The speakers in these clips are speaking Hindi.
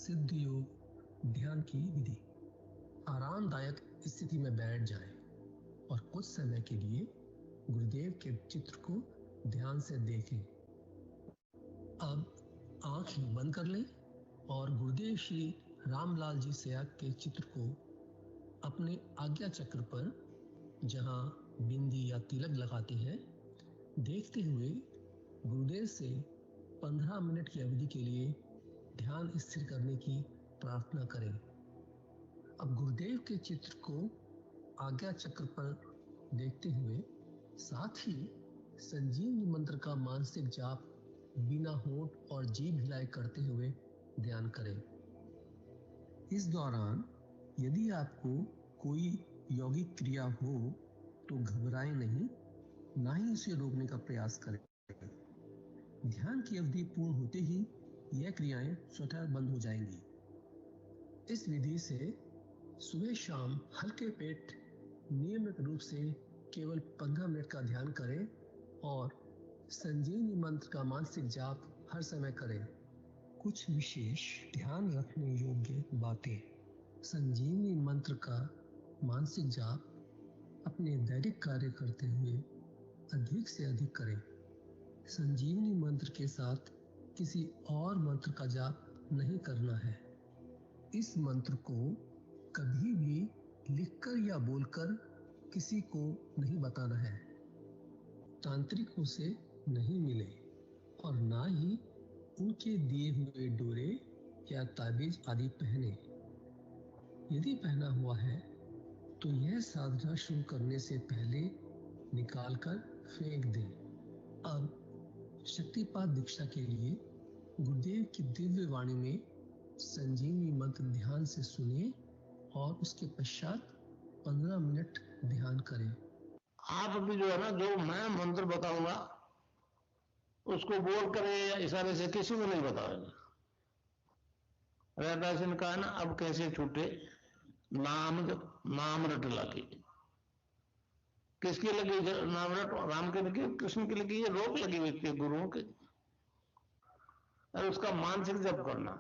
सिद्ध योग ध्यान की विधि। आरामदायक स्थिति में बैठ जाएं और कुछ समय के लिए गुरुदेव के चित्र को ध्यान से देखें। अब आंखें बंद कर लें और गुरुदेव श्री रामलाल जी सयाग के चित्र को अपने आज्ञा चक्र पर, जहां बिंदी या तिलक लगाते हैं, देखते हुए गुरुदेव से 15 मिनट की अवधि के लिए ध्यान स्थिर करने की प्रार्थना करें। अब गुरुदेव के चित्र को आज्ञा चक्र पर देखते हुए साथ ही संजीवनी मंत्र का मानसिक जाप बिना होंठ और जीभ हिलाए करते हुए ध्यान करें। इस दौरान यदि आपको कोई यौगिक क्रिया हो तो घबराएं नहीं, ना ही उसे रोकने का प्रयास करें। ध्यान की अवधि पूर्ण होते ही यह क्रियाएं स्वतः बंद हो जाएंगी। इस विधि से सुबह शाम हल्के पेट नियमित रूप से केवल 15 मिनट का ध्यान करें और संजीवनी मंत्र का मानसिक जाप हर समय करें। कुछ विशेष ध्यान रखने योग्य बातें। संजीवनी मंत्र का मानसिक जाप अपने दैनिक कार्य करते हुए अधिक से अधिक करें। संजीवनी मंत्र के साथ किसी और मंत्र का जाप नहीं करना है। इस मंत्र को कभी भी लिखकर या बोलकर किसी को नहीं बताना है। तांत्रिकों से नहीं मिले और ना ही उनके दिए हुए डोरे या ताबीज आदि पहने। यदि पहना हुआ है तो यह साधना शुरू करने से पहले निकालकर फेंक दें। अब शक्तिपात दीक्षा के लिए गुरुदेव की दिव्य वाणी में संजीवनी मंत्र ध्यान से सुनिए और उसके पश्चात 15 मिनट ध्यान करें। आप अभी जो है ना, जो मैं मंत्र बताऊंगा उसको बोल कर या इशारे से किसी को नहीं बताओगे। रहदास ने कहा ना, अब कैसे छूटे नाम रट लगी। किसकी लगी नाम रट? राम की लगी, कृष्ण की लगी, ये रोक लगी हुई थी गुरुओं के। और उसका मानसिक जप करना,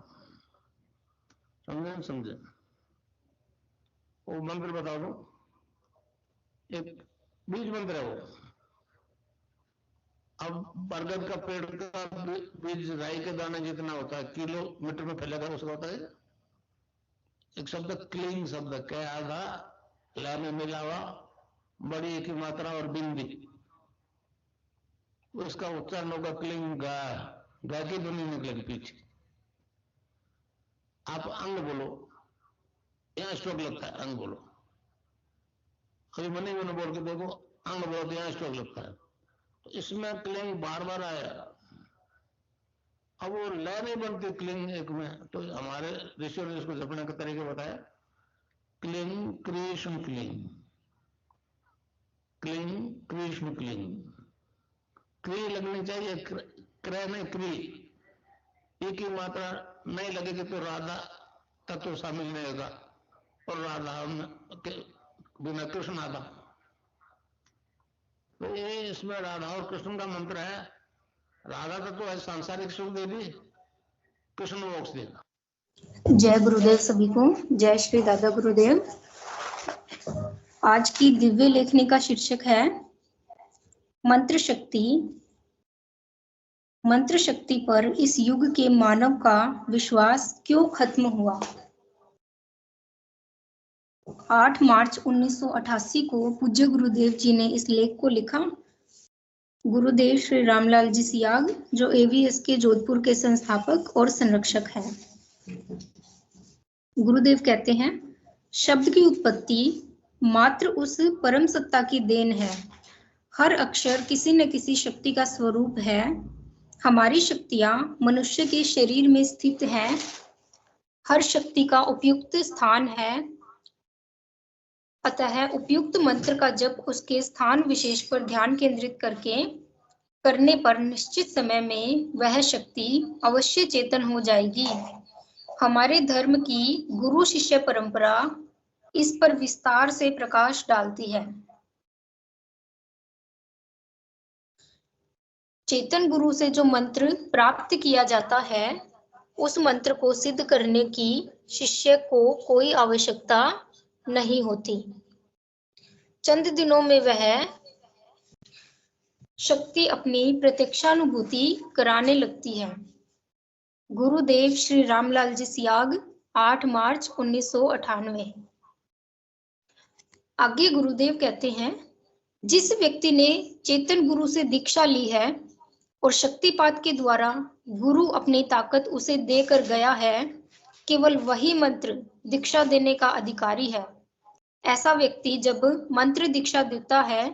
समझे? वो मंत्र बता दो, एक बीज मंत्र है वो। अब बरगद का पेड़ का बीज राई के दाने जितना होता है, किलोमीटर में फैलेगा, उसका होता है एक शब्द क्लीन शब्द, क्या आधा ला में मिला हुआ, बड़ी एक ही मात्रा और बिंदी, उसका उच्चारण होगा क्लीन गा। गा की ध्वनि निकलेगी पीछे। आप अंग बोलो, यहां स्ट्रोक लगता है, अंग बोलो। अभी मनी मैंने बोल के देखो, अंग बोलो तो यहां स्ट्रोक लगता है। तो इसमें क्लिंग बार बार आया। अब वो लय नहीं बनती क्लिंग एक में, तो हमारे ऋषियों ने इसको जपने का तरीके बताया। Cling Krishna cling, cling Krishna cling. क्री लगनी चाहिए, क्रय नहीं क्री। एक ही मात्रा नहीं लगेगी तो राधा तत्व शामिल नहीं होगा, और राधा के बिना कृष्ण आधा। तो ये इसमें राधा और कृष्ण का मंत्र है। राधा तत्व है सांसारिक सुख देवी, कृष्ण मोक्ष देगा। जय गुरुदेव सभी को। जय श्री दादा गुरुदेव। आज की दिव्य लेखनी का शीर्षक है मंत्र शक्ति। मंत्र शक्ति पर इस युग के मानव का विश्वास क्यों खत्म हुआ। 8 मार्च 1988 को पूज्य गुरुदेव जी ने इस लेख को लिखा। गुरुदेव श्री रामलाल जी सियाग, जो एवीएस के जोधपुर के संस्थापक और संरक्षक हैं। गुरुदेव कहते हैं, शब्द की उत्पत्ति मात्र उस परम सत्ता की देन है। हर अक्षर किसी न किसी शक्ति का स्वरूप है। हमारी शक्तियां मनुष्य के शरीर में स्थित हैं। हर शक्ति का उपयुक्त स्थान है, अतः उपयुक्त मंत्र का जप उसके स्थान विशेष पर ध्यान केंद्रित करने पर निश्चित समय में वह शक्ति अवश्य चेतन हो जाएगी। हमारे धर्म की गुरु शिष्य परंपरा इस पर विस्तार से प्रकाश डालती है। चेतन गुरु से जो मंत्र प्राप्त किया जाता है उस मंत्र को सिद्ध करने की शिष्य को कोई आवश्यकता नहीं होती। चंद दिनों में वह शक्ति अपनी प्रत्यक्षानुभूति कराने लगती है। गुरुदेव श्री रामलाल जी सियाग, 8 मार्च 1998। आगे गुरुदेव कहते हैं, जिस व्यक्ति ने चेतन गुरु से दीक्षा ली है और शक्तिपात के द्वारा गुरु अपनी ताकत उसे देकर गया है, केवल वही मंत्र दीक्षा देने का अधिकारी है। ऐसा व्यक्ति जब मंत्र दीक्षा देता है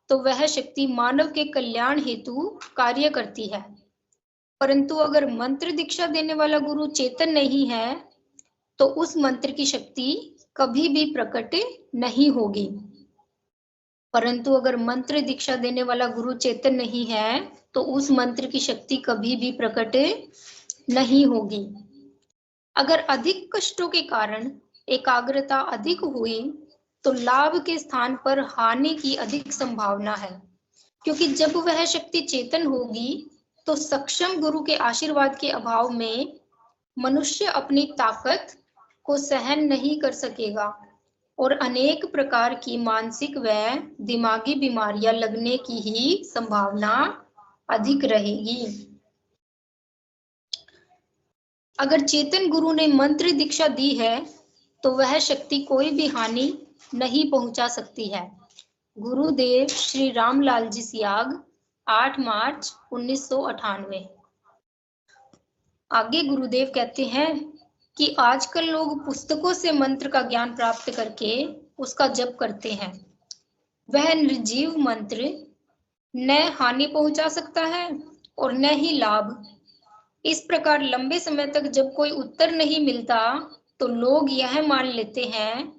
तो वह शक्ति मानव के कल्याण हेतु कार्य करती है। परंतु अगर मंत्र दीक्षा देने वाला गुरु चेतन नहीं है तो उस मंत्र की शक्ति कभी भी प्रकट नहीं होगी। परंतु अगर मंत्र दीक्षा देने वाला गुरु चेतन नहीं है तो उस मंत्र की शक्ति कभी भी प्रकट नहीं होगी। अगर अधिक कष्टों के कारण एकाग्रता अधिक हुई तो लाभ के स्थान पर हानि की अधिक संभावना है, क्योंकि जब वह शक्ति चेतन होगी तो सक्षम गुरु के आशीर्वाद के अभाव में मनुष्य अपनी ताकत को सहन नहीं कर सकेगा और अनेक प्रकार की मानसिक व दिमागी बीमारियां लगने की ही संभावना अधिक रहेगी। अगर चेतन गुरु ने मंत्र दीक्षा दी है तो वह शक्ति कोई भी हानि नहीं पहुंचा सकती है। गुरुदेव श्री रामलाल जी सियाग, 8 मार्च 1998। आगे गुरुदेव कहते हैं कि आजकल लोग पुस्तकों से मंत्र का ज्ञान प्राप्त करके उसका जप करते हैं। वह निर्जीव मंत्र न हानि पहुंचा सकता है और न ही लाभ। इस प्रकार लंबे समय तक जब कोई उत्तर नहीं मिलता तो लोग यह मान लेते हैं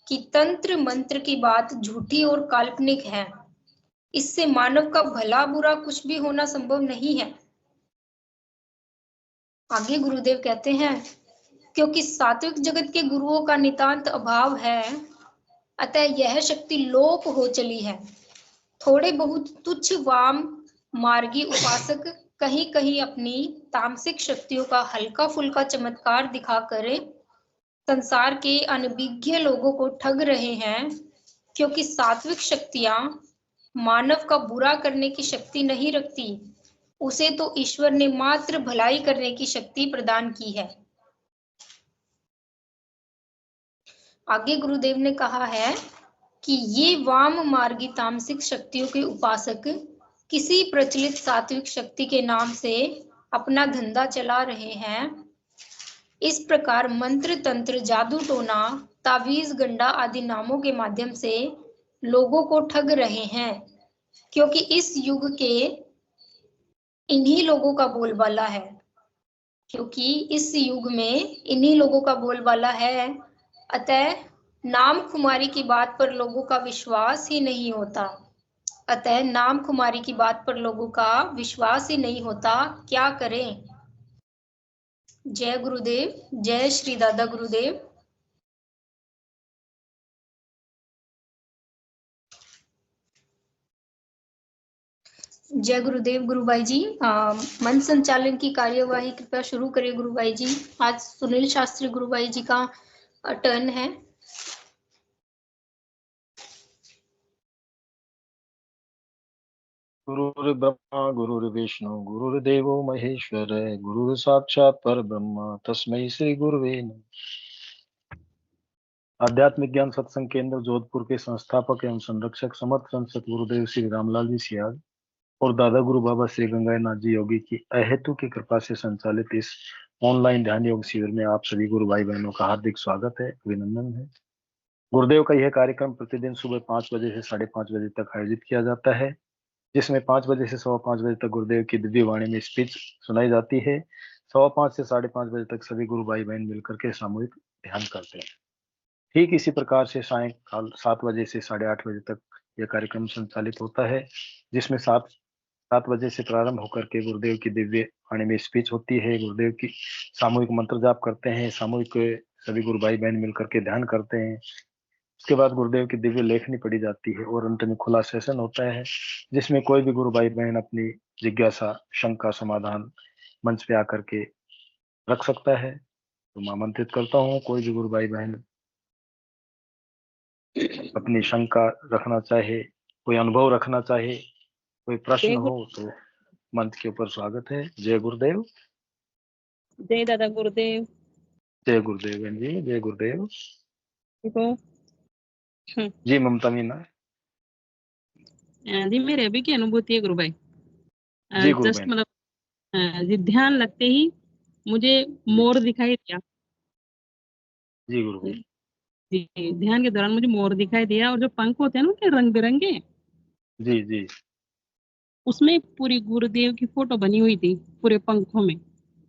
कि तंत्र मंत्र की बात झूठी और काल्पनिक है। इससे मानव का भला बुरा कुछ भी होना संभव नहीं है। आगे गुरुदेव कहते हैं, क्योंकि सात्विक जगत के गुरुओं का नितांत अभाव है, अतः यह शक्ति लोप हो चली है। थोड़े बहुत तुच्छ वाम मार्गी उपासक कहीं कहीं अपनी तामसिक शक्तियों का हल्का फुल्का चमत्कार दिखाकर संसार के अनभिज्ञ लोगों को ठग रहे हैं, क्योंकि सात्विक शक्तियां मानव का बुरा करने की शक्ति नहीं रखती, उसे तो ईश्वर ने मात्र भलाई करने की शक्ति प्रदान की है। आगे गुरुदेव ने कहा है कि ये वाम मार्गी तामसिक शक्तियों के उपासक किसी प्रचलित सात्विक शक्ति के नाम से अपना धंधा चला रहे हैं। इस प्रकार मंत्र तंत्र जादू टोना तावीज गंडा आदि नामों के माध्यम से लोगों को ठग रहे हैं, क्योंकि इस युग के इन्हीं लोगों का बोलबाला है। क्योंकि इस युग में इन्हीं लोगों का बोलबाला है, अतः नाम खुमारी की बात पर लोगों का विश्वास ही नहीं होता। अतः नाम खुमारी की बात पर लोगों का विश्वास ही नहीं होता, क्या करें। जय गुरुदेव, जय श्री दादा गुरुदेव। जय गुरुदेव। गुरुभाई जी, मन संचालन की कार्यवाही कृपया शुरू करें। गुरुभाई जी, आज सुनील शास्त्री गुरुभाई जी का टर्न है। गुरुर् ब्रह्मा गुरुर्विष्णु गुरुर्देवो महेश्वर गुरुर् साक्षात् परब्रह्म तस्मै श्री गुरुवे नमः। आध्यात्मिक ज्ञान सत्संग केंद्र जोधपुर के संस्थापक एवं संरक्षक समर्थ संत गुरुदेव श्री रामलाल जी सियाग और दादा गुरु बाबा श्री गंगानाथ जी योगी की अहेतु की कृपा से संचालित इस ऑनलाइन ध्यान योग शिविर में आप सभी गुरु भाई बहनों का हार्दिक स्वागत है, अभिनंदन है। गुरुदेव का यह कार्यक्रम प्रतिदिन सुबह 5 बजे से 5:30 बजे तक आयोजित किया जाता है, जिसमें 5 बजे से 5:15 बजे तक गुरुदेव की दिव्य वाणी में स्पीच सुनाई जाती है। 5:15 से 5:30 बजे तक सभी गुरु भाई बहन मिलकर के सामूहिक ध्यान करते हैं। ठीक इसी प्रकार से सायंकाल 7 बजे से 8:30 बजे तक यह कार्यक्रम संचालित होता है, जिसमें 7 बजे से प्रारंभ होकर के गुरुदेव की दिव्य वाणी में स्पीच होती है। गुरुदेव की सामूहिक मंत्र जाप करते हैं, सामूहिक सभी गुरु भाई बहन मिलकर के ध्यान करते हैं। उसके बाद गुरुदेव की दिव्य लेखनी पढ़ी जाती है और अंत में खुला सेशन होता है, जिसमें कोई भी गुरु भाई बहन अपनी जिज्ञासा शंका समाधान मंच पे आकर के रख सकता है, तो मैं आमंत्रित करता हूँ कोई भी गुरु भाई बहन अपनी शंका रखना चाहे, कोई अनुभव रखना चाहे, कोई प्रश्न जय हो तो मंच के ऊपर स्वागत है। जय गुरुदेव। जय दादा गुरुदेव। जय गुरुदेव बहन जी, जय गुरुदेव। ठीक हो? जी ममता मीना। जी मेरे अभी की अनुभूति है गुरु भाई। जी गुरु जस्ट बहन। मतलब जी ध्यान लगते ही मुझे जी मोर दिखाई दिया। जी गुरु बहन। जी ध्यान के दौरान मुझे मोर दिखाई दिया, और जो पंख होते हैं ना उनके रंग बिरंगे, जी जी उसमें पूरी गुरुदेव की फोटो बनी हुई थी पूरे पंखों में,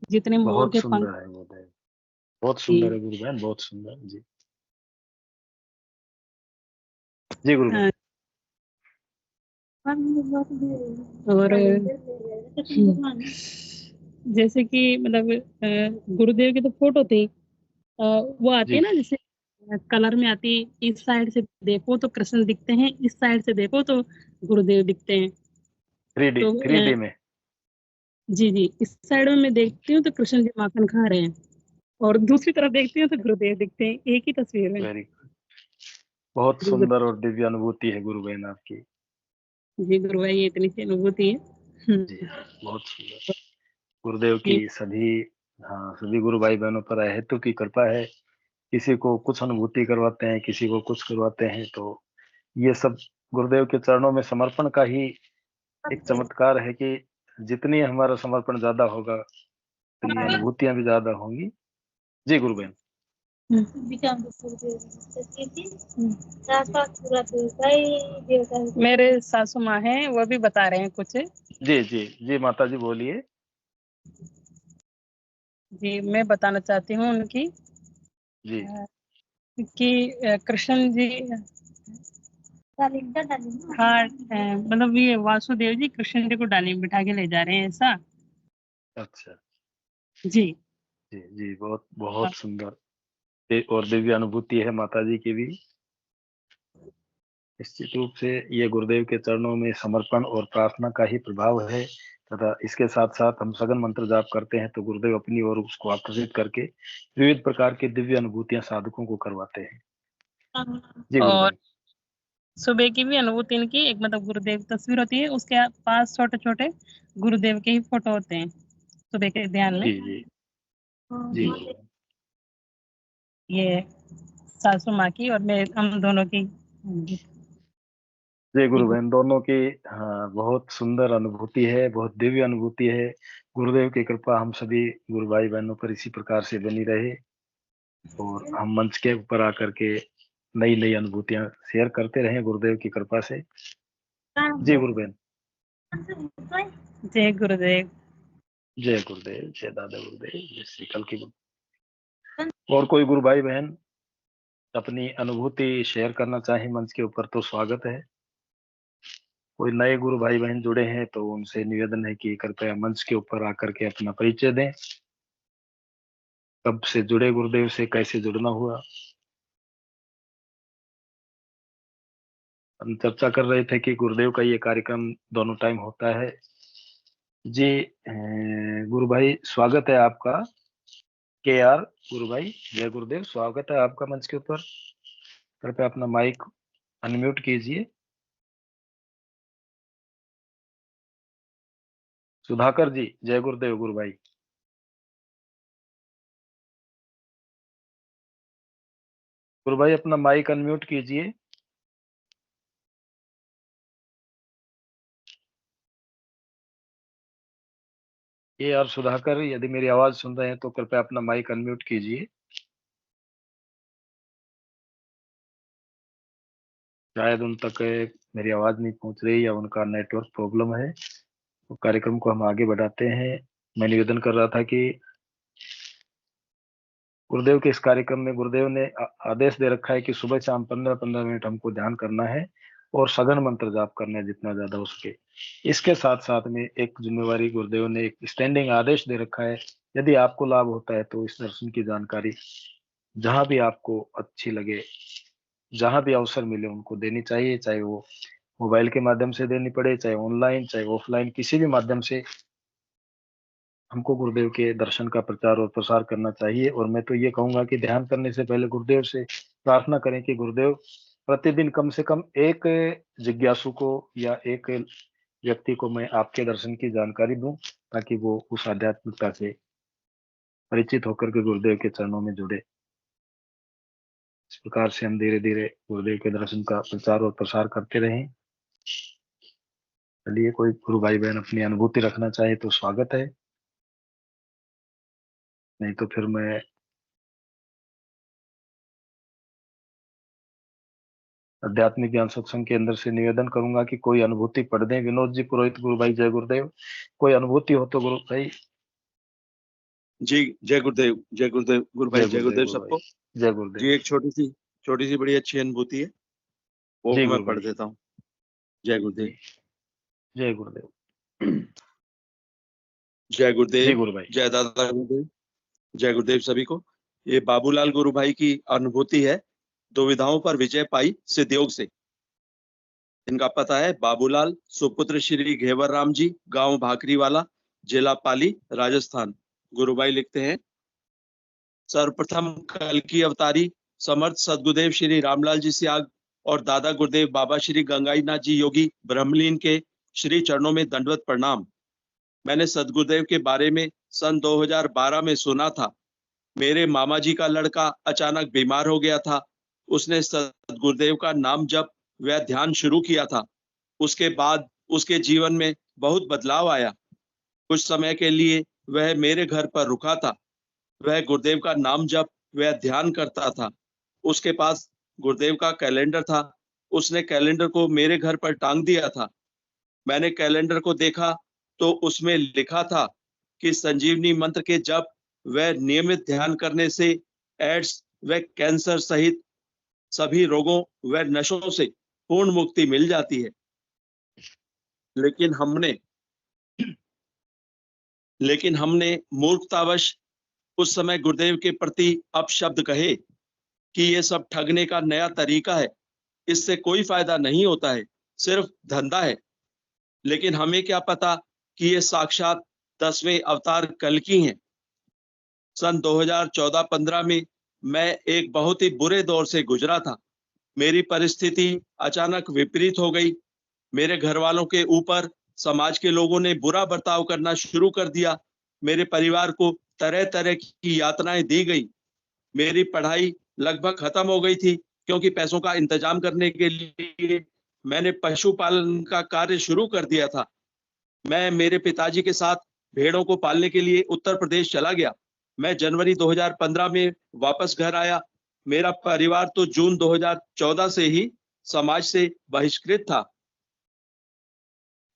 जितने मोर बहुत के पंख। सुंदर है गुरुदेव, बहुत जी सुंदर है गुरु बहन, बहुत सुंदर। जी जी गुरु बहन। और जैसे कि मतलब गुरुदेव की तो फोटो थी, वो आती जी है ना, जैसे कलर में आती, इस साइड से देखो तो कृष्ण दिखते हैं, इस साइड से देखो तो गुरुदेव दिखते हैं। 3D तो 3D में। जी जी, इस साइड में मैं देखती हूँ तो कृष्ण जी माखन खा रहे हैं, और दूसरी तरफ देखती हूँ तो गुरुदेव दिखते हैं एक ही तस्वीर में। वेरी गुड, बहुत जी सुंदर और दिव्य अनुभूति है गुरु बहन आपकी। जी गुरु भाई, ये इतनी सी अनुभूति है। जी बहुत सुंदर। गुरुदेव की जी सभी, हाँ सभी गुरु भाई बहनों पर अहेतु की कृपा है। किसी को कुछ अनुभूति करवाते हैं, किसी को कुछ करवाते हैं, तो ये सब गुरुदेव के चरणों में समर्पण का ही एक चमत्कार है कि जितनी हमारा समर्पण ज्यादा होगा उतनी अनुभूतियां भी ज्यादा होंगी। जी गुरु बहन। मेरे सासू माँ हैं, वो भी बता रहे हैं कुछ। जी जी जी माता जी बोलिए। जी मैं बताना चाहती हूँ उनकी, जी कि कृष्ण जी, हाँ मतलब ये वासुदेव जी कृष्ण जी को डाली में बिठा के ले जा रहे हैं, ऐसा। अच्छा। जी जी जी बहुत बहुत सुंदर। और दिव्य अनुभूति है माता जी की भी। निश्चित रूप से ये गुरुदेव के चरणों में समर्पण और प्रार्थना का ही प्रभाव है, तथा इसके साथ साथ हम सघन मंत्र जाप करते हैं तो गुरुदेव अपनी ओर उसको आकर्षित करके विविध प्रकार की दिव्य अनुभूतियां साधकों को करवाते हैं। जी गुरु और बहन। सुबह की भी अनुभूति इनकी, एक मतलब गुरुदेव की तस्वीर होती है, उसके पास छोटे छोटे गुरुदेव के ही फोटो होते हैं सुबह के ध्यान में। जी जी जी गुरु बहन। ये सासू माँ की और मैं, हम दोनों की। जय गुरु बहन दोनों की। हाँ बहुत सुंदर अनुभूति है, बहुत दिव्य अनुभूति है। गुरुदेव की कृपा हम सभी गुरु भाई बहनों पर इसी प्रकार से बनी रहे, और हम मंच के ऊपर आकर के नई नई अनुभूतियां शेयर करते रहे गुरुदेव की कृपा से। जी गुरु बहन। जय गुरुदेव। जय गुरुदेव, जय दादा गुरुदेव, जय श्री कल की गुरु। और कोई गुरु भाई बहन अपनी अनुभूति शेयर करना चाहे मंच के ऊपर तो स्वागत है। कोई नए गुरु भाई बहन जुड़े हैं तो उनसे निवेदन है कि कृपया मंच के ऊपर आकर के अपना परिचय दें, कब से जुड़े गुरुदेव से, कैसे जुड़ना हुआ। हम चर्चा कर रहे थे कि गुरुदेव का ये कार्यक्रम दोनों टाइम होता है। जी गुरु भाई स्वागत है आपका। के आर गुरु भाई, जय गुरुदेव, स्वागत है आपका मंच के ऊपर। कृपया अपना माइक अनम्यूट कीजिए। सुधाकर जी, जय गुरुदेव गुरु भाई। गुरु भाई अपना माइक अनम्यूट कीजिए। ये और सुधाकर यदि मेरी आवाज सुन रहे हैं तो कृपया अपना माइक अनम्यूट कीजिए। शायद उन तक मेरी आवाज नहीं पहुंच रही या उनका नेटवर्क प्रॉब्लम है। तो कार्यक्रम को हम आगे बढ़ाते हैं। मैं निवेदन कर रहा था कि गुरुदेव के इस कार्यक्रम में गुरुदेव ने आदेश दे रखा है कि सुबह शाम 15-15 मिनट हमको ध्यान करना है और सघन मंत्र जाप करना है जितना ज्यादा हो सके। इसके साथ साथ में एक जिम्मेवारी गुरुदेव ने एक स्टैंडिंग आदेश दे रखा है, यदि आपको लाभ होता है तो इस दर्शन की जानकारी जहां भी आपको अच्छी लगे, जहां भी अवसर मिले उनको देनी चाहिए, चाहे वो मोबाइल के माध्यम से देनी पड़े, चाहे ऑनलाइन, चाहे ऑफलाइन, किसी भी माध्यम से हमको गुरुदेव के दर्शन का प्रचार और प्रसार करना चाहिए। और मैं तो ये कहूंगा कि ध्यान करने से पहले गुरुदेव से प्रार्थना करें कि गुरुदेव प्रतिदिन कम से कम एक जिज्ञासु को या एक व्यक्ति को मैं आपके दर्शन की जानकारी दूं, ताकि वो उस आध्यात्मिकता से परिचित होकर के गुरुदेव के चरणों में जुड़े। इस प्रकार से हम धीरे धीरे गुरुदेव के दर्शन का प्रचार और प्रसार करते रहें। चलिए, कोई गुरु भाई बहन अपनी अनुभूति रखना चाहे तो स्वागत है, नहीं तो फिर मैं आध्यात्मिक ज्ञान सत्संग के अंदर से निवेदन करूंगा कि कोई अनुभूति पढ़ दें। विनोद जी, पुरोहित गुरु भाई, जय गुरुदेव। कोई अनुभूति हो तो गुरु भाई। जी, जय गुरुदेव, जय गुरुदेव गुरु भाई, जय गुरुदेव सबको। जय गुरुदेव जी, एक छोटी सी बड़ी अच्छी अनुभूति है, वो मैं पढ़ देता हूँ। जय गुरुदेव। जय गुरुदेव। जय गुरुदेव। जी गुरु भाई। जय दादा गुरुदेव। जय गुरुदेव सभी को। ये बाबूलाल गुरु भाई की अनुभूति है। दुविधाओं पर विजय पाई सिद्धयोग से। इनका पता है बाबूलाल, सुपुत्र श्री घेवर राम जी, गांव भाकरीवाला, जिला पाली, राजस्थान। गुरु भाई लिखते हैं, सर्वप्रथम कल की अवतारी समर्थ सदगुरुदेव श्री रामलाल जी सियाग और दादा गुरुदेव बाबा श्री गंगाईनाथ जी योगी ब्रह्मलीन के श्री चरणों में दंडवत प्रणाम। मैंने सदगुरुदेव के बारे में सन 2012 में सुना था। मेरे मामा जी का लड़का अचानक बीमार हो गया था। उसने सदगुरुदेव का नाम जप व ध्यान शुरू किया था। उसके बाद उसके जीवन में बहुत बदलाव आया। कुछ समय के लिए वह मेरे घर पर रुका था। वह गुरुदेव का नाम जप व ध्यान करता था। उसके पास गुरुदेव का कैलेंडर था। उसने कैलेंडर को मेरे घर पर टांग दिया था। मैंने कैलेंडर को देखा तो उसमें लिखा था कि संजीवनी मंत्र के जप व नियमित ध्यान करने से एड्स व कैंसर सहित सभी रोगों व नशों से पूर्ण मुक्ति मिल जाती है। लेकिन हमने मूर्खतावश उस समय गुरुदेव के प्रति अपशब्द कहे कि ये सब ठगने का नया तरीका है, इससे कोई फायदा नहीं होता है, सिर्फ धंधा है। लेकिन हमें क्या पता कि ये साक्षात 10वें अवतार कल्कि हैं। सन 2014-15 में मैं एक बहुत ही बुरे दौर से गुजरा था। मेरी परिस्थिति अचानक विपरीत हो गई। मेरे घर वालों के ऊपर समाज के लोगों ने बुरा बर्ताव करना शुरू कर दिया। मेरे परिवार को तरह तरह की यातनाएं दी गई। मेरी पढ़ाई लगभग खत्म हो गई थी, क्योंकि पैसों का इंतजाम करने के लिए मैंने पशुपालन का कार्य शुरू कर दिया था। मैं मेरे पिताजी के साथ भेड़ों को पालने के लिए उत्तर प्रदेश चला गया। मैं जनवरी 2015 में वापस घर आया। मेरा परिवार तो जून 2014 से ही समाज से बहिष्कृत था।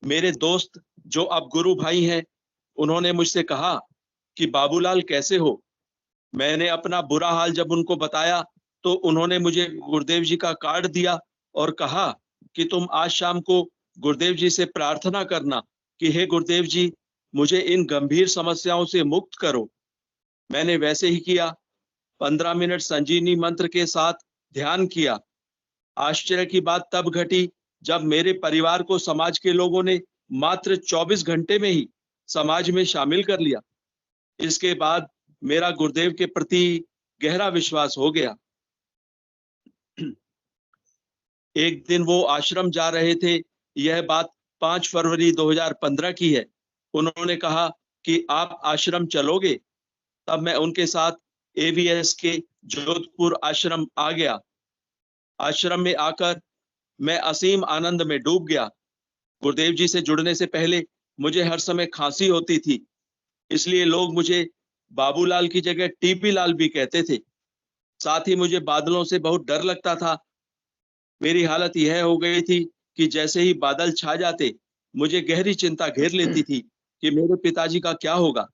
मेरे दोस्त जो अब गुरु भाई हैं, उन्होंने मुझसे कहा कि बाबूलाल कैसे हो। मैंने अपना बुरा हाल जब उनको बताया तो उन्होंने मुझे गुरुदेव जी का कार्ड दिया और कहा कि तुम आज शाम को गुरुदेव जी से प्रार्थना करना कि हे गुरुदेव जी, मुझे इन गंभीर समस्याओं से मुक्त करो। मैंने वैसे ही किया। 15 मिनट संजीवनी मंत्र के साथ ध्यान किया। आश्चर्य की बात तब घटी जब मेरे परिवार को समाज के लोगों ने मात्र 24 घंटे में ही समाज में शामिल कर लिया। इसके बाद मेरा गुरुदेव के प्रति गहरा विश्वास हो गया। एक दिन वो आश्रम जा रहे थे। यह बात 5 फरवरी 2015 की है। उन्होंने कहा कि आप आश्रम चलोगे। तब मैं उनके साथ AVS के जोधपुर आश्रम आ गया। आश्रम में आकर मैं असीम आनंद में डूब गया। गुरुदेव जी से जुड़ने से पहले मुझे हर समय खांसी होती थी, इसलिए लोग मुझे बाबूलाल की जगह TP लाल भी कहते थे। साथ ही मुझे बादलों से बहुत डर लगता था। मेरी हालत यह हो गई थी कि जैसे ही बादल छा जाते, मुझे गहरी चिंता घेर लेती थी कि मेरे पिताजी का क्या होगा।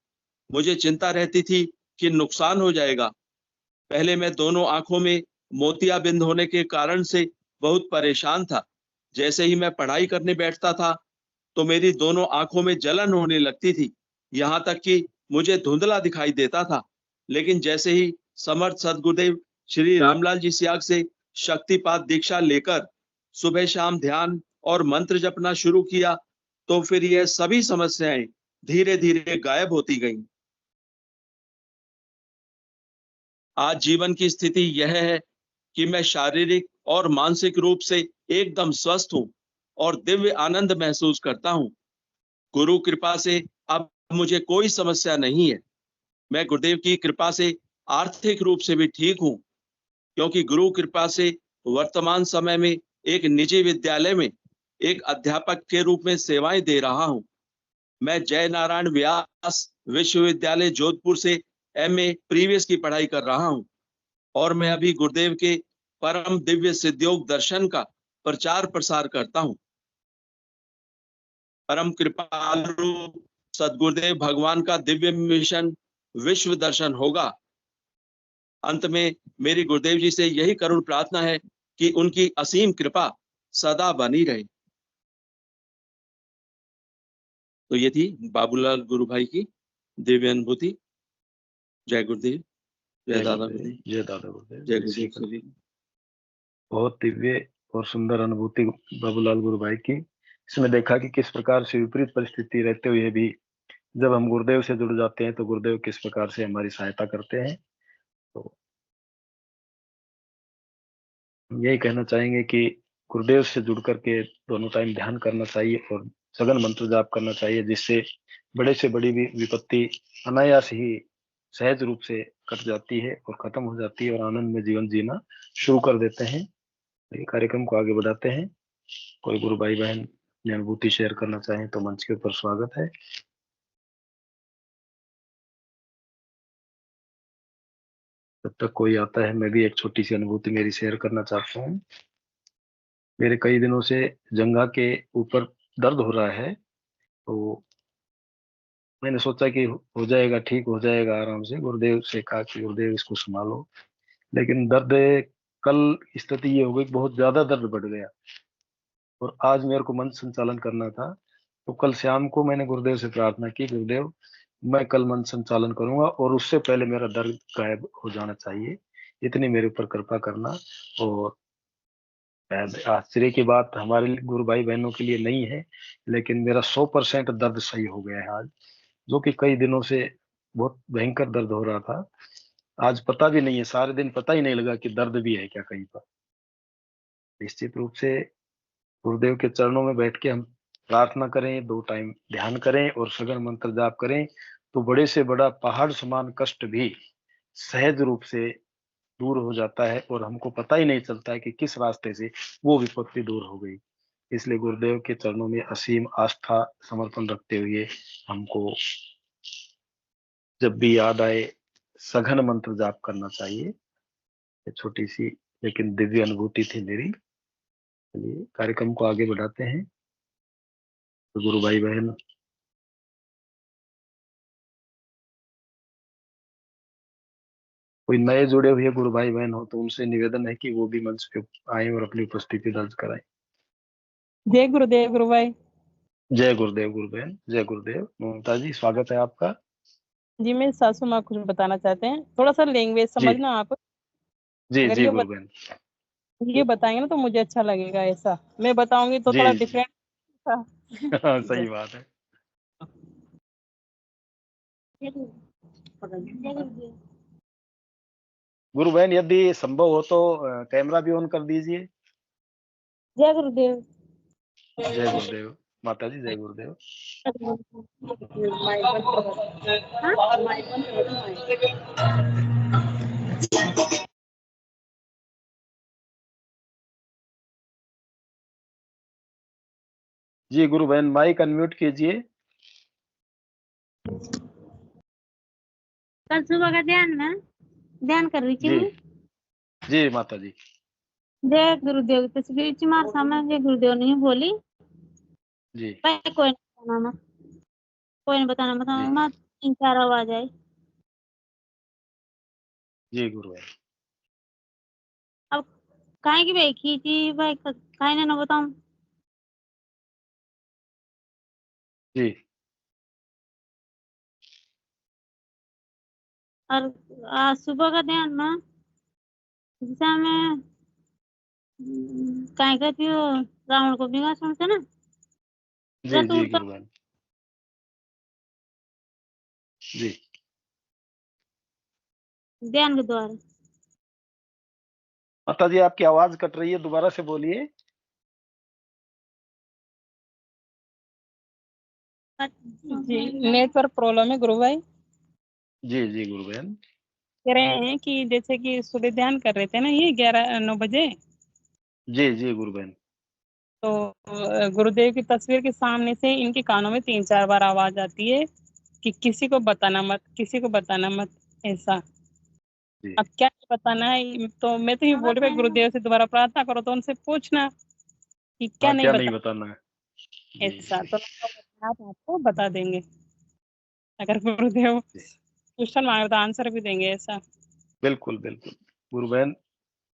मुझे चिंता रहती थी कि नुकसान हो जाएगा। पहले मैं दोनों आंखों में मोतियाबिंद होने के कारण से बहुत परेशान था। जैसे ही मैं पढ़ाई करने बैठता था तो मेरी दोनों आंखों में जलन होने लगती थी, यहाँ तक कि मुझे धुंधला दिखाई देता था। लेकिन जैसे ही समर्थ सदगुरुदेव श्री रामलाल जी सियाग से शक्तिपात दीक्षा लेकर सुबह शाम ध्यान और मंत्र जपना शुरू किया, तो फिर यह सभी समस्याएं धीरे धीरे गायब होती गईं। आज जीवन की स्थिति यह है कि मैं शारीरिक और मानसिक रूप से एकदम स्वस्थ हूं और दिव्य आनंद महसूस करता हूं। गुरु कृपा से अब मुझे कोई समस्या नहीं है। मैं गुरुदेव की कृपा से आर्थिक रूप से भी ठीक हूं, क्योंकि गुरु कृपा से वर्तमान समय में एक निजी विद्यालय में एक अध्यापक के रूप में सेवाएं दे रहा हूं। मैं जय नारायण व्यास विश्वविद्यालय जोधपुर से MA प्रीवियस की पढ़ाई कर रहा हूं और मैं अभी गुरुदेव के परम दिव्य सिद्धयोग दर्शन का प्रचार प्रसार करता हूं। परम कृपालु सदगुरुदेव भगवान का दिव्य मिशन विश्व दर्शन होगा। अंत में मेरी गुरुदेव जी से यही करुण प्रार्थना है कि उनकी असीम कृपा सदा बनी रहे। तो ये थी बाबूलाल गुरु भाई की दिव्य अनुभूति। जय गुरुदेव, जय दादा गुरुदेव, जय दादा गुरुदेव, जय गुरुदेव सभी। बहुत दिव्य और सुंदर अनुभूति बाबूलाल गुरु भाई की। इसमें देखा कि किस प्रकार से विपरीत परिस्थिति रहते हुए भी जब हम गुरुदेव से जुड़ जाते हैं तो गुरुदेव किस प्रकार से हमारी सहायता करते हैं। तो हम यही कहना चाहेंगे कि गुरुदेव से जुड़ करके दोनों टाइम ध्यान करना चाहिए और सघन मंत्र जाप करना चाहिए, जिससे बड़े से बड़ी भी विपत्ति अनायास ही सहज रूप से कट जाती है और खत्म हो जाती है और आनंद में जीवन जीना शुरू कर देते हैं। ये कार्यक्रम को आगे बढ़ाते हैं। कोई गुरु भाई बहन अपनी अनुभूति शेयर करना चाहें तो मंच के ऊपर स्वागत है। जब तक कोई आता है, मैं भी एक छोटी सी अनुभूति मेरी शेयर करना चाहता हूँ। मेरे कई दिनों से जंघा के ऊपर दर्द हो रहा है, तो मैंने सोचा कि हो जाएगा, ठीक हो जाएगा आराम से। गुरुदेव से कहा कि गुरुदेव इसको संभालो, लेकिन दर्द कल स्थिति ये हो गई, बहुत ज्यादा दर्द बढ़ गया और आज मेरे को मंत्र संचालन करना था। तो कल शाम को मैंने गुरुदेव से प्रार्थना की, गुरुदेव मैं कल मंत्र संचालन करूंगा और उससे पहले मेरा दर्द गायब हो जाना चाहिए, इतनी मेरे ऊपर कृपा करना। और आश्चर्य की बात हमारे गुरु भाई बहनों के लिए नहीं है, लेकिन मेरा 100% दर्द सही हो गया है आज, जो कि कई दिनों से बहुत भयंकर दर्द हो रहा था। आज पता भी नहीं है, सारे दिन पता ही नहीं लगा कि दर्द भी है क्या कहीं पर। निश्चित रूप से गुरुदेव के चरणों में बैठ के हम प्रार्थना करें, 2 टाइम ध्यान करें और सघन मंत्र जाप करें, तो बड़े से बड़ा पहाड़ समान कष्ट भी सहज रूप से दूर हो जाता है और हमको पता ही नहीं चलता है कि किस रास्ते से वो विपत्ति दूर हो गई। इसलिए गुरुदेव के चरणों में असीम आस्था समर्पण रखते हुए हमको जब भी याद आए सघन मंत्र जाप करना चाहिए। ये छोटी सी लेकिन दिव्य अनुभूति थी मेरी। चलिए कार्यक्रम को आगे बढ़ाते हैं। तो गुरु भाई बहन कोई नए जुड़े हुए गुरु भाई बहन हो तो उनसे निवेदन है कि वो भी मंच पे आए और अपनी उपस्थिति दर्ज कराएं। जय गुरुदेव गुरु भाई। जय गुरुदेव गुरु बहन, जय गुरुदेव। ममता जी स्वागत है आपका। जी मेरी सासू माँ कुछ बताना चाहते हैं, थोड़ा सा लैंग्वेज जी समझना आप। जी अगर जी गुरु बहन। ये बताएंगे ना तो मुझे अच्छा लगेगा, ऐसा मैं बताऊंगी तो थोड़ा जी डिफरेंट था। हाँ, सही बात है। गुरु बहन यदि संभव हो तो कैमरा भी ऑन कर दीजिए। जय गुरुदेव। जय गुरुदेव। माता जी जय गुरुदेव। जी गुरु बहन माइक अनम्यूट कीजिए। कल सुबह का ध्यान कर रही थी जी मैं। जी माता जी। जय गुरुदेव तस्वीर ची मार सामने जय गुरुदेव नहीं बोली। जी कोई नहीं बताना मतलब जी मत 3-4 आवाज आई। जी गुरु बहन। अब काहे की भाई खींची भाई काहे ना बताऊं। जी और आज सुबह का ध्यान ना जैसे मैं काहे कहती हो रावण को बिगा सुनते ना जी रथ जी उड़ता गुरु बहन। जी ध्यान के द्वारा। माता जी, आपकी आवाज कट रही है, दोबारा से बोलिए। जी नेटवर्क प्रॉब्लम है गुरु भाई। जी जी गुरु बहन। कह रहे हैं कि जैसे कि सुबह ध्यान कर रहे थे ना, ये 9 बजे, जी जी गुरु बहन। तो गुरुदेव की तस्वीर के सामने से इनके कानों में 3-4 बार आवाज आती है कि किसी को बताना मत, किसी को बताना मत, ऐसा। जी अब क्या बताना है, तो मैं तो ये बोल रही हूँ गुरुदेव से दोबारा प्रार्थना करो, तो उनसे पूछना कि क्या हाँ, नहीं क्या नहीं बता, बताना है। जी ऐसा तो आप आपको बता देंगे। अगर गुरुदेव जी क्वेश्चन मांगे तो आंसर भी देंगे, ऐसा। बिल्कुल बिल्कुल गुरु बहन,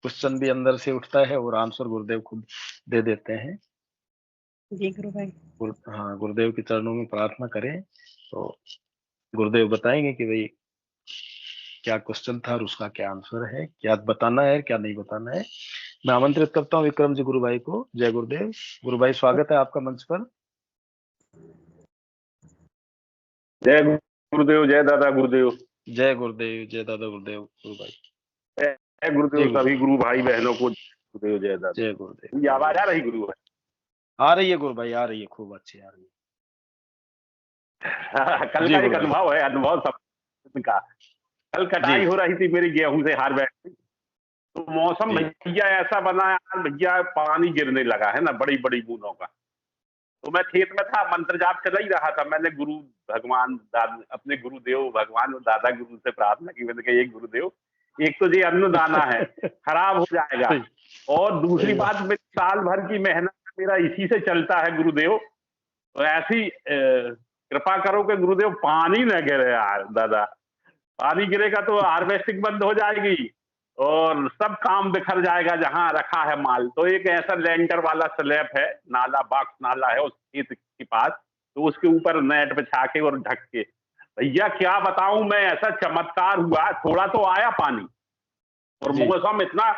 क्वेश्चन भी अंदर से उठता है और आंसर गुरुदेव खुद दे देते हैं। जी गुरु भाई। हाँ, गुरुदेव के चरणों में प्रार्थना करें तो गुरुदेव बताएंगे कि भाई क्या क्वेश्चन था और उसका क्या आंसर है, क्या बताना है, क्या नहीं बताना है। मैं आमंत्रित करता हूँ विक्रम जी गुरु भाई को। जय गुरुदेव। गुरु भाई, स्वागत है आपका मंच पर। जय गुरुदेव, जय दादा गुरुदेव। जय गुरुदेव, जय दादा गुरुदेव। गुरु भाई जय गुरुदेव जय सभी गुरु भाई बहनों को। गुरुदेव जय दादा। जय गुरुदेव। ये आवाज आ रही गुरु भाई? आ रही है गुरु भाई, आ रही है, खूब अच्छी आ रही है। कल जी का एक गुरु भाई। अनुभव है, अनुभव सब का। कल कटाई जी हो रही थी मेरी गेहूं से हार्वेस्ट, तो मौसम जी भैया ऐसा बना यार, भैया पानी गिरने लगा है ना, बड़ी बड़ी बूंदों का। तो मैं खेत में था, मंत्र जाप चल ही रहा था। मैंने गुरु भगवान अपने गुरुदेव भगवान और दादा गुरु से प्रार्थना की। मैंने कहा, एक गुरुदेव, एक तो ये अन्नदाना है, खराब हो जाएगा, सही और दूसरी सही बात, बात। मेरी साल भर की मेहनत मेरा इसी से चलता है गुरुदेव। तो ऐसी कृपा करो कि गुरुदेव पानी न गिरे यार दादा। पानी गिरेगा तो हार्वेस्टिंग बंद हो जाएगी और सब काम बिखर जाएगा जहां रखा है माल। तो एक ऐसा लेंटर वाला स्लैब है, नाला, बॉक्स नाला है उस खेत के पास, तो उसके ऊपर नेट बिछा के और ढक के, भैया क्या बताऊं मैं, ऐसा चमत्कार हुआ। थोड़ा तो आया पानी और जी मौसम इतना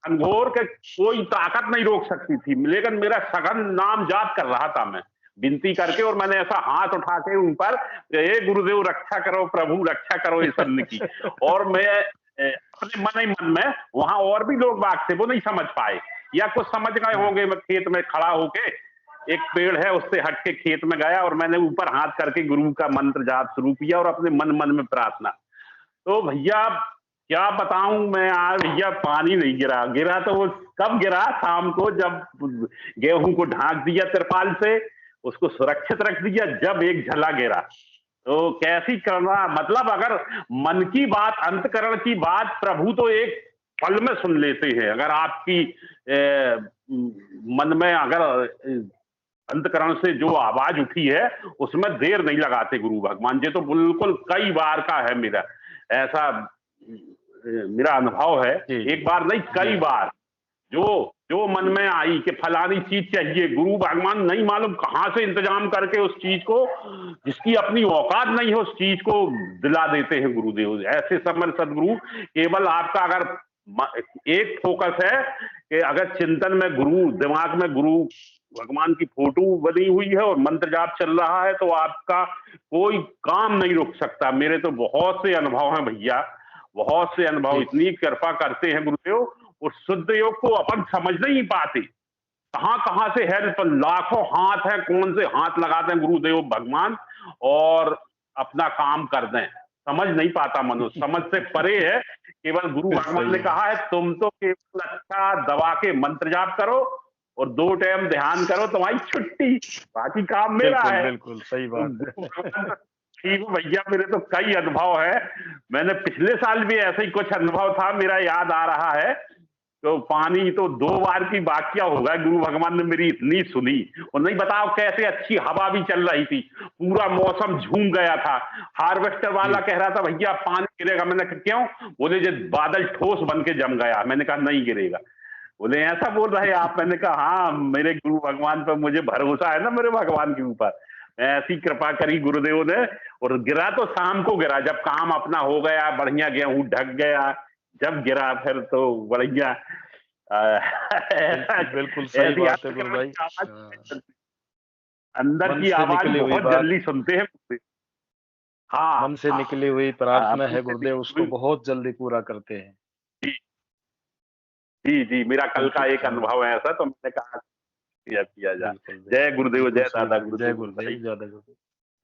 घनघोर के कोई ताकत नहीं रोक सकती थी, लेकिन मेरा सघन नाम जाप कर रहा था मैं, विनती करके। और मैंने ऐसा हाथ उठा के ऊपर, हे गुरुदेव रक्षा करो, प्रभु रक्षा करो इस अन्न की। और मैं अपने मन ही मन में, वहां और भी लोग बाग थे, वो नहीं समझ पाए या कुछ समझ गए होंगे। मैं खेत में खड़ा होके, एक पेड़ है उससे हट के खेत में गया और मैंने ऊपर हाथ करके गुरु का मंत्र जाप शुरू किया और अपने मन मन में प्रार्थना। तो भैया क्या बताऊं मैं आज, भैया पानी नहीं गिरा। गिरा तो वो कब गिरा, शाम को, जब गेहूं को ढांक दिया तिरपाल से, उसको सुरक्षित रख दिया, जब एक झला गिरा। तो कैसी करना, मतलब अगर मन की बात, अंतकरण की बात, प्रभु तो एक पल में सुन लेते हैं। अगर आपकी मन में अगर अंतकरण से जो आवाज उठी है, उसमें देर नहीं लगाते गुरु भगवान। ये तो बिल्कुल कई बार का है मेरा ऐसा, मेरा अनुभव है। जी एक बार नहीं, कई जी बार जो जो मन में आई कि फलानी चीज चाहिए, गुरु भगवान नहीं मालूम कहां से इंतजाम करके उस चीज को, जिसकी अपनी औकात नहीं है, उस चीज को दिला देते हैं गुरुदेव। ऐसे समय सदगुरु, केवल आपका अगर एक फोकस है कि अगर चिंतन में गुरु, दिमाग में गुरु भगवान की फोटो बनी हुई है और मंत्र जाप चल रहा है, तो आपका कोई काम नहीं रुक सकता। मेरे तो बहुत से अनुभव हैं भैया, बहुत से अनुभव। जी इतनी कृपा करते हैं गुरुदेव, उस शुद्ध योग को अपन समझ नहीं पाते। कहां कहां से हेल्प, लाखों हाथ है, कौन से हाथ लगाते हैं गुरुदेव भगवान और अपना काम कर दें। समझ नहीं पाता मनुष्य, समझ से परे है। केवल गुरु भगवान सही ने है। कहा है, तुम तो केवल अच्छा दबा के मंत्र जाप करो और 2 टाइम ध्यान करो, तुम्हारी छुट्टी, बाकी काम मेरा बिल्कुल है। बिल्कुल सही तो बात गुरु है। भगवान तो ठीक है भैया, मेरे तो कई अनुभव है। मैंने पिछले साल भी ऐसे ही कुछ अनुभव था, मेरा याद आ रहा है। तो पानी तो 2 बार की वाक्या होगा, गुरु भगवान ने मेरी इतनी सुनी। और नहीं बताओ कैसे अच्छी हवा भी चल रही थी, पूरा मौसम झूम गया था। हार्वेस्टर वाला जी कह रहा था, भैया पानी गिरेगा। मैंने कहा क्यों? बोले जो बादल ठोस बन के जम गया। मैंने कहा नहीं गिरेगा। बोले ऐसा बोल रहे आप? मैंने कहा हाँ, मेरे गुरु भगवान पर मुझे भरोसा है ना, मेरे भगवान के ऊपर। ऐसी कृपा करी गुरुदेव ने। और गिरा तो शाम को गिरा, जब काम अपना हो गया, बढ़िया गेहूं ढक गया, जब गिरा फिर तो बढ़िया। बिल्कुल बिल्कुल सही ऐसी बात है गुरु अंतकरण भाई। की हाँ, आवाज, अंदर मन की से आवाज निकली हुई बहुत बात। जल्दी सुनते हैं। हाँ मन से हाँ, निकली हुई प्रार्थना मन है से गुरुदेव, उसको निकली- बहुत जल्दी पूरा करते हैं। जी जी, मेरा कल का बिल्कुल, एक अनुभव है ऐसा, तो मैंने कहा किया जाए। बिल्कुल जय गुरुदेव, बिल्कुल जय सही दादा बात। जय गुरुदेव गुरुदेव, भाई। जय दादा गुरुदेव।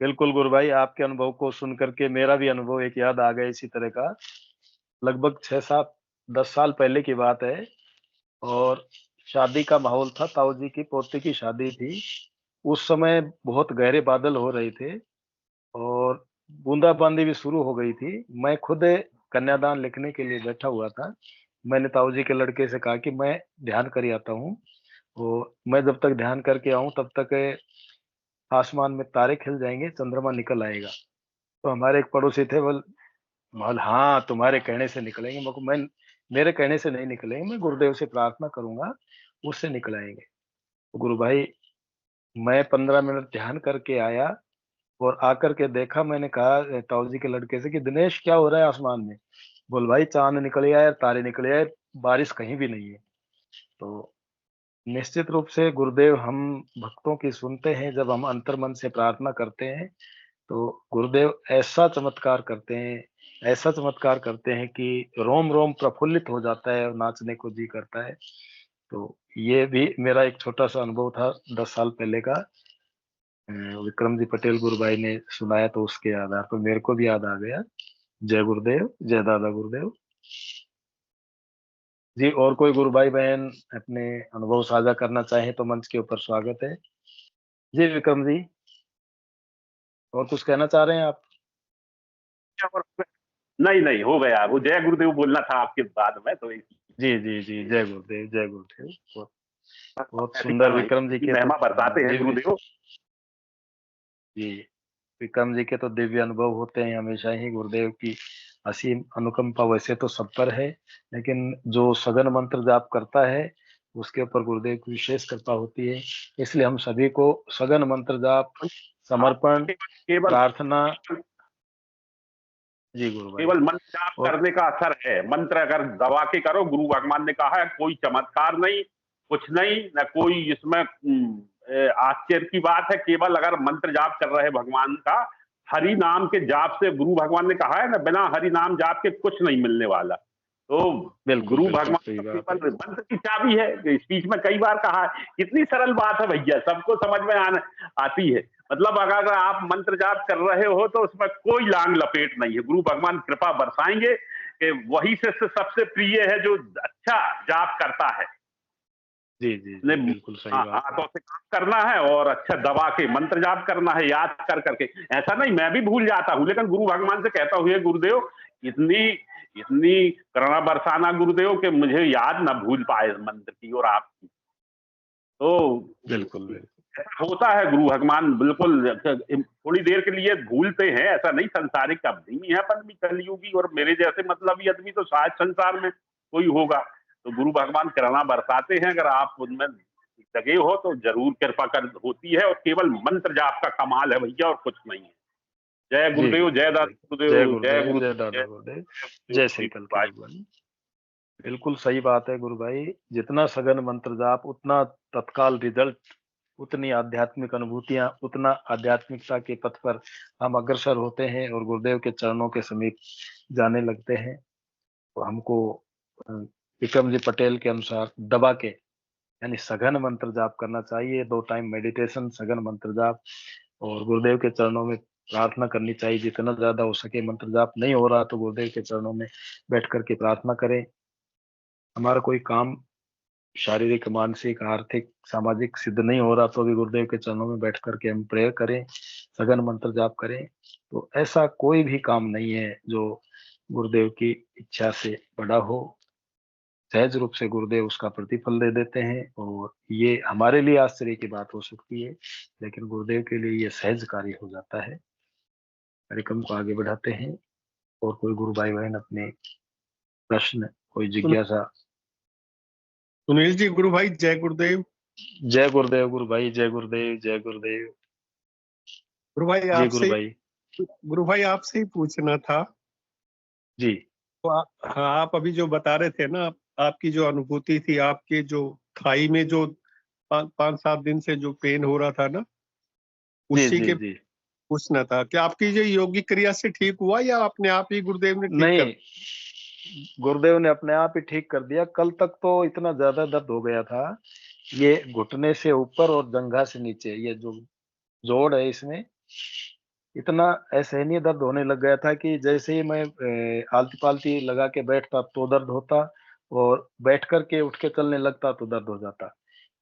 बिल्कुल गुरु भाई, आपके अनुभव को सुन करके मेरा भी अनुभव एक याद आ गया इसी तरह का। लगभग 6-7-10 साल पहले की बात है, और शादी का माहौल था, ताऊ जी की पोती की शादी थी। उस समय बहुत गहरे बादल हो रहे थे और बूंदाबांदी भी शुरू हो गई थी। मैं खुद कन्यादान लिखने के लिए बैठा हुआ था। मैंने ताऊ जी के लड़के से कहा कि मैं ध्यान कर आता हूँ, और मैं जब तक ध्यान करके आऊं तब तक आसमान में तारे खिल जाएंगे, चंद्रमा निकल आएगा। तो हमारे एक पड़ोसी थे, बोल हाँ तुम्हारे कहने से निकलेंगे। मैं मेरे कहने से नहीं निकलेंगे, मैं गुरुदेव से प्रार्थना करूंगा, उससे निकल आएंगे। तो गुरु भाई, मैं 15 मिनट ध्यान करके आया और आकर के देखा, मैंने कहा ताऊ जी के लड़के से कि दिनेश क्या हो रहा है आसमान में? बोल भाई चांद निकल आया, तारे निकले आए, बारिश कहीं भी नहीं है। तो निश्चित रूप से गुरुदेव हम भक्तों की सुनते हैं। जब हम अंतर मन से प्रार्थना करते हैं तो गुरुदेव ऐसा चमत्कार करते हैं, ऐसा चमत्कार करते हैं कि रोम रोम प्रफुल्लित हो जाता है और नाचने को जी करता है। तो ये भी मेरा एक छोटा सा अनुभव था 10 साल पहले का। विक्रम जी पटेल गुरु भाई ने सुनाया तो उसके आधार पर मेरे को भी याद आ गया। जय गुरुदेव, जय दादा गुरुदेव जी। और कोई गुरु भाई बहन अपने अनुभव साझा करना चाहे तो मंच के ऊपर स्वागत है। जी विक्रम जी, और कुछ कहना चाह रहे हैं आप? नहीं नहीं, हो गया, वो जय गुरुदेव बोलना था आपके बाद में, तो जी जी जी, जय गुरुदेव, जय गुरुदेव। बहुत बहुत ऐसी सुंदर विक्रम जी के तो महिमा बरसाते हैं दिव्य गुरुदेव। जी, विक्रम जी के तो दिव्य अनुभव होते हैं हमेशा ही। गुरुदेव की असीम अनुकंपा वैसे तो सब पर है, लेकिन जो सघन मंत्र जाप करता है उसके ऊपर गुरुदेव की विशेष कृपा होती है। इसलिए हम सभी को सघन मंत्र जाप, समर्पण, केवल प्रार्थना। जी गुरु भाई। केवल मंत्र जाप और करने का असर है। मंत्र अगर दबा के करो, गुरु भगवान ने कहा है, कोई चमत्कार नहीं, कुछ नहीं, न कोई इसमें आश्चर्य की बात है। केवल अगर मंत्र जाप कर रहे भगवान का, हरि नाम के जाप से, गुरु भगवान ने कहा है ना, बिना हरि नाम जाप के कुछ नहीं मिलने वाला। तो बिल्कुल गुरु बिल्कुल भगवान सही का बात है। केवल मंत्र की चाबी है। स्पीच में कई बार कहा है, कितनी सरल बात है भैया, सबको समझ में आती है। मतलब अगर आप मंत्र जाप कर रहे हो तो उसमें कोई लांग लपेट नहीं है। गुरु भगवान कृपा बरसाएंगे कि वही से सबसे प्रिय है जो अच्छा जाप करता है। जी जी जी, बिल्कुल सही बात है। हाथों से काम करना है और अच्छा दबा के मंत्र जाप करना है, याद कर करके। ऐसा नहीं, मैं भी भूल जाता हूँ, लेकिन गुरु भगवान से कहता हूँ, गुरुदेव इतनी इतनी करुणा बरसाना गुरुदेव कि मुझे याद ना भूल पाए मंत्र की और आपकी। तो बिल्कुल बिल्कुल ऐसा होता है, गुरु भगवान बिल्कुल थोड़ी देर के लिए भूलते हैं, ऐसा नहीं। संसारिक आदमी है, अपन भी कलयुगी, और मेरे जैसे मतलबी आदमी तो शायद संसार में कोई होगा। तो गुरु भगवान करुणा बरसाते हैं, अगर आप उनमें लगे हो तो जरूर कृपा कर होती है। और केवल मंत्र जाप का कमाल है भैया, और कुछ नहीं है। जय जी गुरुदेव, जय दादा बिल्कुल। जय गुरुदेव, जय गुरुदेव, जय गुरुदेव, दादा जय गुरुदेव, गुरुदेव जय श्री कल की भाई। भगवान। बिल्कुल सही बात है गुरु भाई। जितना सघन मंत्र जाप, उतना तत्काल रिजल्ट, उतनी आध्यात्मिक अनुभूतियां, उतना आध्यात्मिकता के पथ पर हम अग्रसर होते हैं और गुरुदेव के चरणों के समीप जाने लगते हैं। तो हमको विक्रम जी पटेल के अनुसार दबा के, यानी सघन मंत्र जाप करना चाहिए। 2 टाइम मेडिटेशन, सघन मंत्र जाप, और गुरुदेव के चरणों में प्रार्थना करनी चाहिए। जितना ज्यादा हो सके, मंत्र जाप नहीं हो रहा तो गुरुदेव के चरणों में बैठ करके प्रार्थना करें। हमारा कोई काम शारीरिक, मानसिक, आर्थिक, सामाजिक सिद्ध नहीं हो रहा तो भी गुरुदेव के चरणों में बैठ करके हम प्रेयर करें, सघन मंत्र जाप करें। तो ऐसा कोई भी काम नहीं है जो गुरुदेव की इच्छा से बड़ा हो। सहज रूप से गुरुदेव उसका प्रतिफल दे देते हैं, और ये हमारे लिए आश्चर्य की बात हो सकती है, लेकिन गुरुदेव के लिए ये सहज कार्य हो जाता है। कार्यक्रम को आगे बढ़ाते हैं, और कोई गुरु भाई बहन अपने प्रश्न, कोई जिज्ञासा? सुनील जी, गुरु भाई जय गुरुदेव। जय गुरुदेव गुरु भाई, जय गुरुदेव, जय गुरुदेव। गुरु भाई जी गुरु भाई। गुरु भाई आपसे ही पूछना था। जी तो हाँ, आप अभी जो बता रहे थे ना, आपकी जो अनुभूति थी, आपके जो थाई में जो 5-7 दिन से जो पेन हो रहा था ना, जी उसी जी के जी पूछना था कि आपकी जो योगिक क्रिया से ठीक हुआ या अपने आप ही गुरुदेव ने ठीक नहीं, कर? गुरुदेव ने अपने आप ही ठीक कर दिया। कल तक तो इतना ज्यादा दर्द हो गया था, ये घुटने से ऊपर और जंघा से नीचे, ये जो जोड़ है इसमें इतना असहनीय दर्द होने लग गया था कि जैसे ही मैं आलती पालती लगा के बैठता तो दर्द होता, और बैठ करके उठ के चलने लगता तो दर्द हो जाता।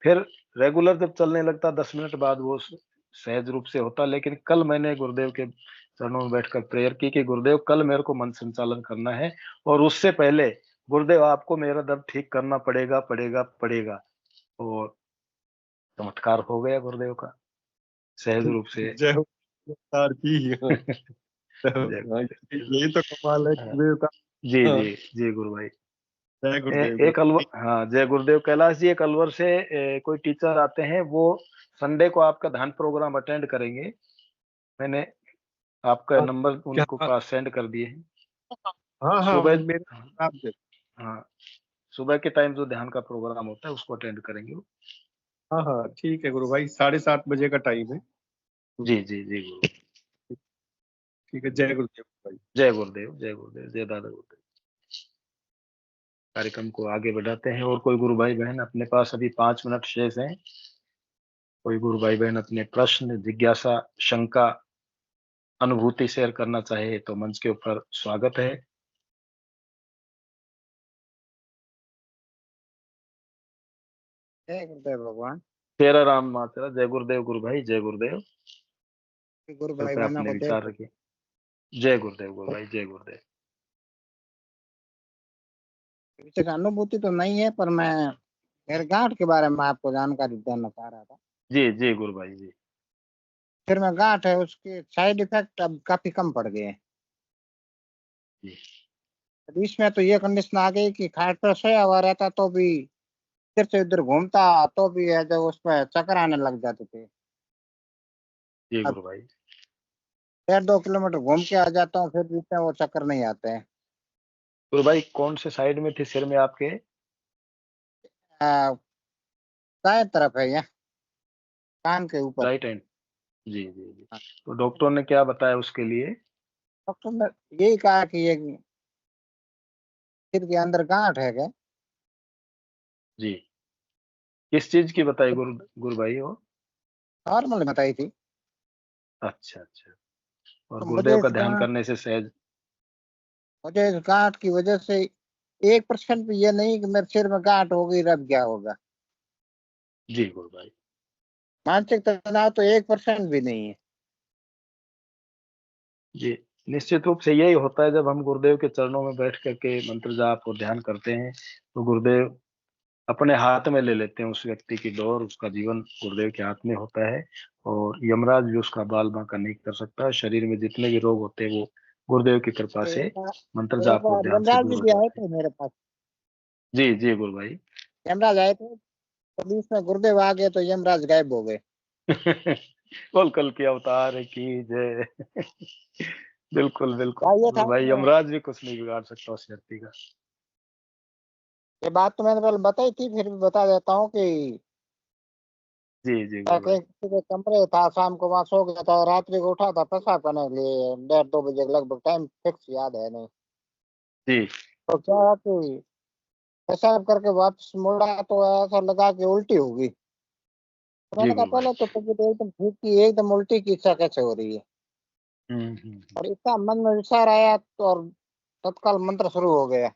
फिर रेगुलर जब चलने लगता 10 मिनट बाद वो सहज रूप से होता। लेकिन कल मैंने गुरुदेव के चरणों में बैठकर प्रेयर की कि गुरुदेव कल मेरे को मन संचालन करना है, और उससे पहले गुरुदेव आपको मेरा दर्द ठीक करना पड़ेगा पड़ेगा पड़ेगा। और चमत्कार हो गया गुरुदेव का सहज रूप से। जय हो अवतार की। हाँ, जय यही तो कमाल है हाँ, गुरुदेव का। जी हाँ, जी जी गुरु भाई। जय गुरुदेव एक अलवर, हाँ जय गुरुदेव। कैलाश जी एक अलवर से कोई टीचर आते हैं, वो संडे को आपका ध्यान प्रोग्राम अटेंड करेंगे। मैंने आपका नंबर क्या? उनको पास सेंड कर दिए हैं। हाँ हाँ, सुबह, मेरे आप से। हाँ सुबह के टाइम जो ध्यान का प्रोग्राम होता है उसको अटेंड करेंगे वो। हाँ हाँ ठीक है गुरु भाई, 7:30 बजे का टाइम है। जी जी जी गुरु। ठीक है, जय गुरुदेव भाई। जय गुरुदेव, जय गुरुदेव, जय दादा गुरुदेव। कार्यक्रम को आगे बढ़ाते हैं। और कोई गुरु भाई बहन, अपने पास अभी 5 मिनट शेष हैं, कोई गुरु भाई बहन अपने प्रश्न, जिज्ञासा, शंका, अनुभूति शेयर करना चाहे तो मंच के ऊपर स्वागत है। जय गुरुदेव भगवान। तेरा राम मातरा। जय गुरुदेव गुरु भाई, जय गुरुदेव। गुरु भाई कृपया बहनों अपने को जय। विचार रखिए। जय गुरुदेव गुरु भाई, जय गुरुदेव। विशेष अनुभूति तो नहीं है, पर मैं मेरे गांठ के बारे में आपको जानकारी देना चाह रहा था। जी जी गुरु भाई जी। फिर में गांठ है, उसके साइड इफेक्ट अब काफी कम पड़ गए हैं। जी। इसमें तो ये कंडीशन आ गई कि खाट पर सोया हुआ रहता तो भी इधर से उधर घूमता तो भी है, जब उसमें चक्कर आने लग जाते थे। जी अब गुरु भाई। 1.5-2 किलोमीटर घूम के आ जाता हूँ, फिर भी इतना वो चक्कर नहीं आते हैं। गुरु भाई कौन से साइड में थे सिर में आपके? दाएं तरफ है, यहाँ कान के ऊपर। Right hand. जी जी जी। तो डॉक्टर ने क्या बताया उसके लिए? डॉक्टर ने यही कहा कि ये सिर के अंदर गांठ है क्या। जी। किस चीज की बताई गुरु गुरु भाई वो? नॉर्मल बताई थी। अच्छा अच्छा। और तो गुरुदेव का ध्यान करने से सहज? मुझे इस गांठ की वजह से 1% भी ये नहीं कि मेरे सिर में गांठ हो गई, रब क्या होगा। जी गुरु भाई। मानसिक तनाव तो 1% भी नहीं है। जी निश्चित रूप से यही होता है जब हम गुरुदेव के चरणों में बैठ करके मंत्र जाप और ध्यान करते हैं, तो गुरुदेव अपने हाथ में ले लेते हैं उस व्यक्ति की डोर। उसका जीवन गुरुदेव के हाथ में होता है, और यमराज भी उसका बाल बांका नहीं कर सकता। शरीर में जितने भी रोग होते हैं वो गुरुदेव की कृपा से मंत्र एक जाप और बार ध्यान से यमराज दूर जी हो भी आए जाते थे मेरे पास। हैं। जी जी गुरु भाई। यमराज आए थे, तो बीच में गुरुदेव आ गए तो यमराज गायब हो गए। बोल कल की अवतार की जय। बिल्कुल बिल्कुल क्या ये था गुरु भाई, कि यमराज भी कुछ नहीं बिगाड़ सकता उस व्यक्ति का। ये बात तो मैंने पहले बताई थी, फिर भी बता देता हूँ कि जी जी गुरु भाई। किसी के कमरे था, शाम को वहां सो गया था, रात्रि को उठा था पेशाब करने के लिए 1:30-2 बजे के लगभग, टाइम फिक्स याद है नहीं। जी तो क्या हुआ कि पेशाब करके वापस मुड़ा तो ऐसा लगा कि उल्टी होगी। तो जी मैंने कहा गुरु भाई। पहले तो तबीयत एकदम ठीक थी, एकदम उल्टी की इच्छा कैसे हो रही है। हम्म। और इतना मन में विचार आया तो, और तत्काल मंत्र शुरू हो गया।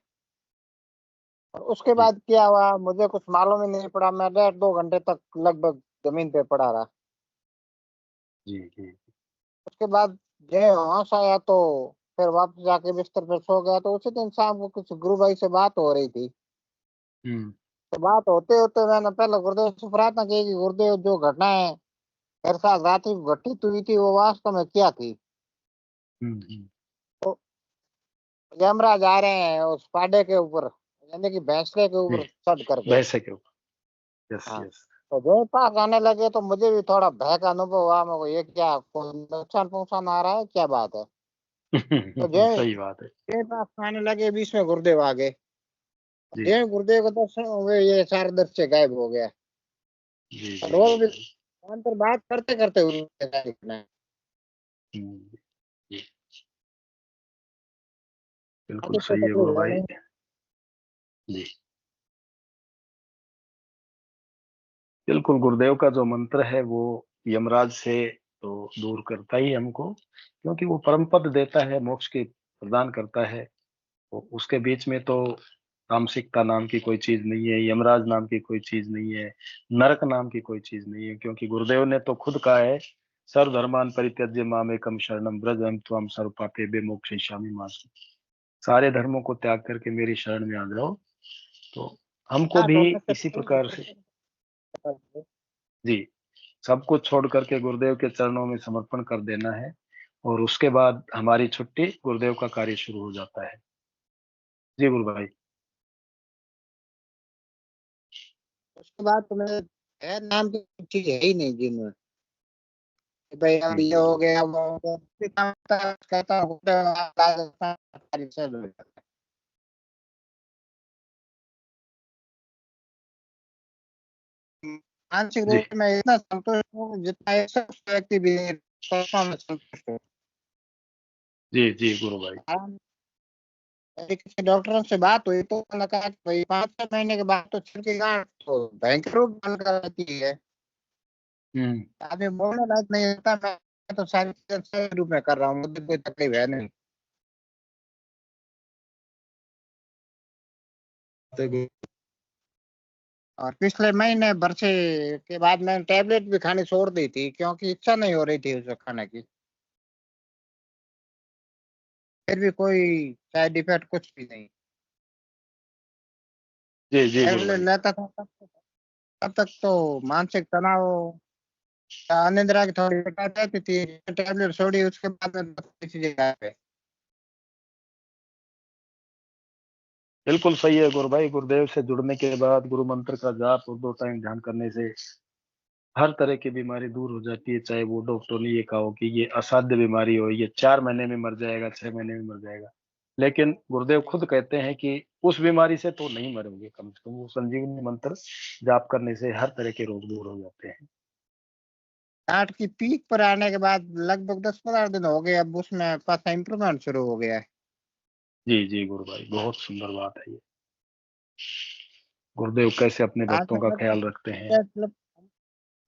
और उसके जी बाद क्या हुआ मुझे कुछ मालूम ही नहीं पड़ा, मैं 1.5-2 घंटे तक लगभग जमीन पे पड़ा रहा। जी जी। उसके बाद जो होश आया तो फिर वापस जाके बिस्तर पे सो गया। तो उसी दिन शाम को कुछ गुरु भाई से बात हो रही थी। हम्म तो बात होते होते मैंने पहले गुरुदेव से प्रार्थना की कि गुरुदेव जो घटना है मेरे साथ रात्रि घटित हुई थी वो वास्तव में क्या थी। हम्म। तो यमराज आ रहे हैं उस पाडे के ऊपर, यानी कि भैंसले के जी ऊपर चढ़ करके। वैसे क्यों? यस हाँ, यस। तो जो पास आने लगे तो मुझे भी थोड़ा भय का अनुभव हुआ। मेरे को ये क्या कोई नुकसान पहुंचान आ रहा है, क्या बात है। तो जो सही बात है। जो पास आने लगे बीच में गुरुदेव आ गए। जी जो गुरुदेव का दर्शन हुए ये सारा दृश्य गायब हो गया। जी और जी वो गुरु भी भाई। फोन पर बात करते करते हुए गायब। जी बिल्कुल आगे कोई सही है तकलीफ गुरु है भाई। नहीं। जी बिल्कुल, गुरुदेव का जो मंत्र है वो यमराज से तो दूर करता ही हमको, क्योंकि वो परम पद देता है, मोक्ष की प्रदान करता है। तो उसके बीच में तो तामसिकता नाम की कोई चीज नहीं है, यमराज नाम की कोई चीज नहीं है, नरक नाम की कोई चीज नहीं है, क्योंकि गुरुदेव ने तो खुद कहा है, सर्वधर्मान परित्यज्य मामेकम शरणम व्रज अहम त्वाम सर्व पापेभ्यो मोक्षयिष्यामि मा शुचि। सारे धर्मों को त्याग करके मेरी शरण में आ जाओ। तो हमको हाँ, भी तो उससे इसी कोई प्रकार से जी सब कुछ छोड़ करके गुरुदेव के चरणों में समर्पण कर देना है, और उसके बाद हमारी छुट्टी गुरुदेव का कार्य शुरू हो जाता है। जी गुरु भाई। उसके बाद तुम्हें है नाम की चीज है ही नहीं जीवन में कि भाई अब ये हो गया वो हो गया। फिर कहता मानसिक जी रूप में इतना संतुष्ट हूँ जितना एक शख्स व्यक्ति भी संस्थाओं में संतुष्ट हो। जी गुरु भाई। मेरी किसी डॉक्टरों से बात हुई तो उन्होंने कहा कि भाई 5-6 महीने के बाद तो छिल की गांठ तो भयंकर रूप बनकर रहती है, आदमी बोलने लायक नहीं रहता। मैं तो सारी चीजें सही रूप में कर रहा हूँ, मुझे कोई तकलीफ है नहीं। और पिछले महीने बरसे के बाद मैंने टैबलेट भी खानी छोड़ दी थी क्योंकि इच्छा नहीं हो रही थी उसे खाने की। फिर भी कोई साइड इफेक्ट कुछ भी नहीं। जी गुरु टैबलेट भाई। लेता था तब तक तो मानसिक तनाव या अनिद्रा की थोड़ी शिकायत रहती थी। टैबलेट छोड़ी उसके बाद में किसी जगह पे बिल्कुल सही है गुरु भाई। गुरुदेव से जुड़ने के बाद गुरु मंत्र का जाप और 2 टाइम ध्यान करने से हर तरह की बीमारी दूर हो जाती है। चाहे वो डॉक्टर ने ये कहा हो कि ये असाध्य बीमारी हो, ये 4 महीने में मर जाएगा, 6 महीने में मर जाएगा, लेकिन गुरुदेव खुद कहते हैं कि उस बीमारी से तो नहीं मरोगे, कम से कम वो संजीवनी मंत्र जाप करने से हर तरह के रोग दूर हो जाते हैं। गांठ की पीक पर आने के बाद लगभग 10-15 दिन हो गए, अब उसमें पासा इम्प्रूवमेंट शुरू हो गया है। जी गुरु भाई, बहुत सुंदर बात है ये। गुरुदेव कैसे अपने आज भक्तों तक का ख्याल रखते हैं। मतलब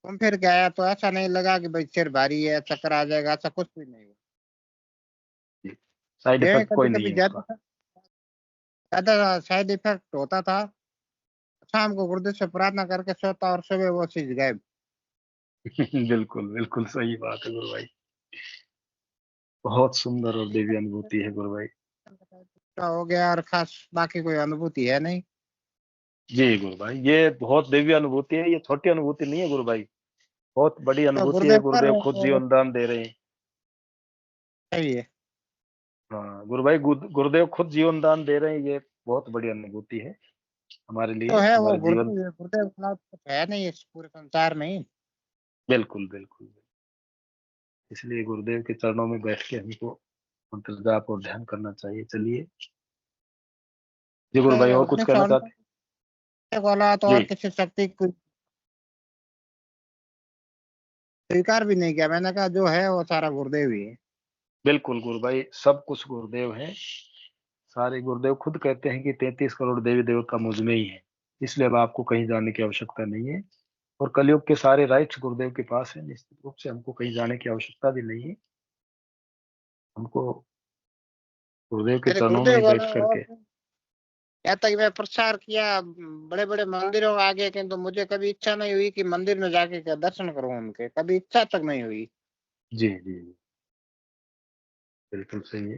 घूम फिर के आया तो ऐसा नहीं लगा कि भाई सिर भारी है, चक्कर आ जाएगा, ऐसा कुछ भी नहीं हुआ। साइड ये इफेक्ट कोई कभी नहीं कभी है उसका। ज्यादा साइड इफेक्ट होता था। शाम को गुरुदेव से प्रार्थना करके सोता और सुबह वो चीज गायब। बिल्कुल बिल्कुल सही बात है गुरु भाई। बहुत सुंदर और दिव्य अनुभूति है गुरु भाई। हो गया और खास बाकी कोई अनुभूति है नहीं। जी गुरु भाई, ये बहुत दिव्य अनुभूति है, ये छोटी अनुभूति नहीं है गुरु भाई, बहुत बड़ी तो अनुभूति है। गुरुदेव कर गुरुदेव खुद जीवन दान दे रहे हैं। सही है। हाँ गुरु भाई, गुरुदेव खुद जीवन दान दे रहे हैं, ये बहुत बड़ी अनुभूति है हमारे तो लिए, है वो हमारे जीवन। गुरुदेव गुरुदेव के अलावा कुछ है नहीं इस पूरे संसार में ही। बिल्कुल बिल्कुल। इसलिए गुरुदेव के चरणों में बैठ के हमको मंत्र जाप और ध्यान करना चाहिए। चलिए जी गुरु भाई, और कुछ अपने कहना स्वर्ण चाहते को अलावा तो हैं? और जी किसी शक्ति को स्वीकार भी नहीं किया। मैंने कहा जो है वो सारा गुरुदेव ही है। बिल्कुल गुरु भाई, सब कुछ गुरुदेव है। सारे गुरुदेव खुद कहते हैं कि 33 करोड़ देवी देवता मुझ में ही है, इसलिए अब आपको कहीं जाने की आवश्यकता नहीं है। और कलयुग के सारे राइट्स गुरुदेव के पास है, निश्चित रूप से हमको कहीं जाने की आवश्यकता भी नहीं है। हमको गुरुदेव के मेरे चरणों में ही गुरुदेव बैठ वाला और करके। या तक मैं प्रचार किया बड़े बड़े मंदिरों में आगे, किंतु मुझे कभी इच्छा नहीं हुई कि मंदिर में जाके के दर्शन करूं उनके, कभी इच्छा तक नहीं हुई। जी बिल्कुल सही है।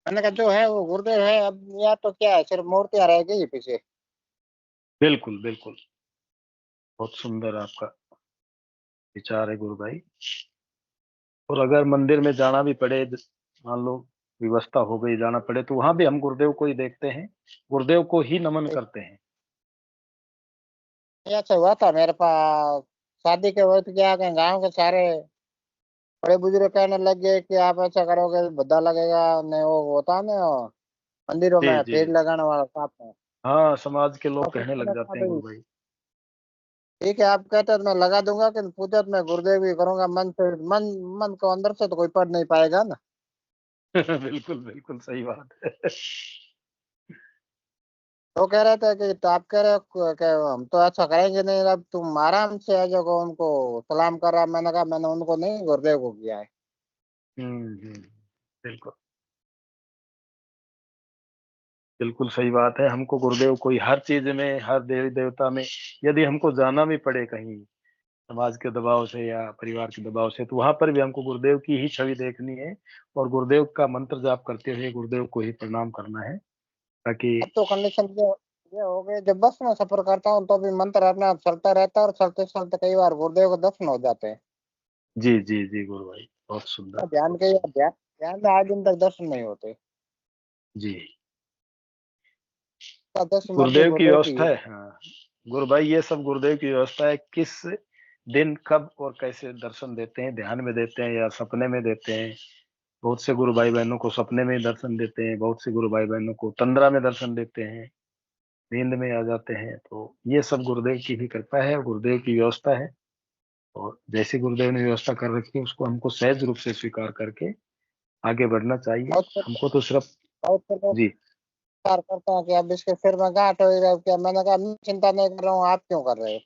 मैंने कहा जो है वो गुरुदेव है, अब या तो क्या है, सिर्फ मूर्तियां रह गई पीछे। बिल्कुल बिल्कुल, बहुत सुंदर आपका विचार है गुरु भाई। और अगर मंदिर में जाना भी पड़े, मान लो व्यवस्था हो गई, जाना पड़े, तो वहां भी हम गुरुदेव को ही देखते हैं, गुरुदेव को ही नमन करते हैं। ऐसा हुआ था मेरे पास शादी के वक्त, क्या कहें गांव के सारे बड़े बुजुर्ग कहने लग गए कि आप ऐसा करोगे तो भद्दा लगेगा, नहीं वो होता है ना वो मंदिरों में जी पेड़ लगाने वाला साथ में। हाँ, समाज के तो लोग फिर कहने लग मैंने कहा जाते हैं भाई गुरु भाई। ठीक है, आप कहते हैं तो मैं लगा दूंगा, कि पूजा तो मैं गुरुदेव की करूंगा मन से। मन को अंदर से तो कोई पढ़ नहीं पाएगा ना। बिल्कुल बिल्कुल सही बात है। तो कह रहे थे कि, तो आप कह रहे हो कि हम तो ऐसा करेंगे नहीं, अब तुम आराम से आ जाओ, उनको सलाम कर रहा। मैंने कहा मैंने उनको नहीं, गुरुदेव को किया है। बिल्कुल बिल्कुल सही बात है। हमको गुरुदेव कोई हर चीज में, हर देवी देवता में, यदि हमको जाना भी पड़े कहीं समाज के दबाव से या परिवार के दबाव से, तो वहां पर भी हमको गुरुदेव की ही छवि देखनी है और गुरुदेव का मंत्र जाप करते हुए गुरुदेव को ही प्रणाम करना है, ताकि अब तो कंडीशन ये हो गई, जब बस में सफर करता हूँ तो भी मंत्र अपना चलता रहता है, और चलते चलते कई बार गुरुदेव को दर्शन हो जाते हैं। जी जी जी गुरु भाई, बहुत सुंदर। ध्यान के ध्यान में आज दिन तक दर्शन नहीं होते। जी दर्शन गुरुदेव की गुरुदेव व्यवस्था है। हाँ गुरु भाई, ये सब गुरुदेव की व्यवस्था है। किस दिन कब और कैसे दर्शन देते हैं, ध्यान में देते हैं या सपने में देते हैं। बहुत से गुरु भाई बहनों को सपने में दर्शन देते हैं, बहुत से गुरु भाई बहनों को तंद्रा में दर्शन देते हैं, नींद में आ जाते हैं। तो ये सब गुरुदेव की ही कृपा है, गुरुदेव की व्यवस्था है। और जैसे गुरुदेव ने व्यवस्था कर रखी है, उसको हमको सहज रूप से स्वीकार करके आगे बढ़ना चाहिए। हमको तो सिर्फ जी करता हूँ कि अब इसके सिर में गांठ हो गया क्या। मैंने कहा मैं चिंता नहीं कर रहा हूँ, आप क्यों कर रहे हो।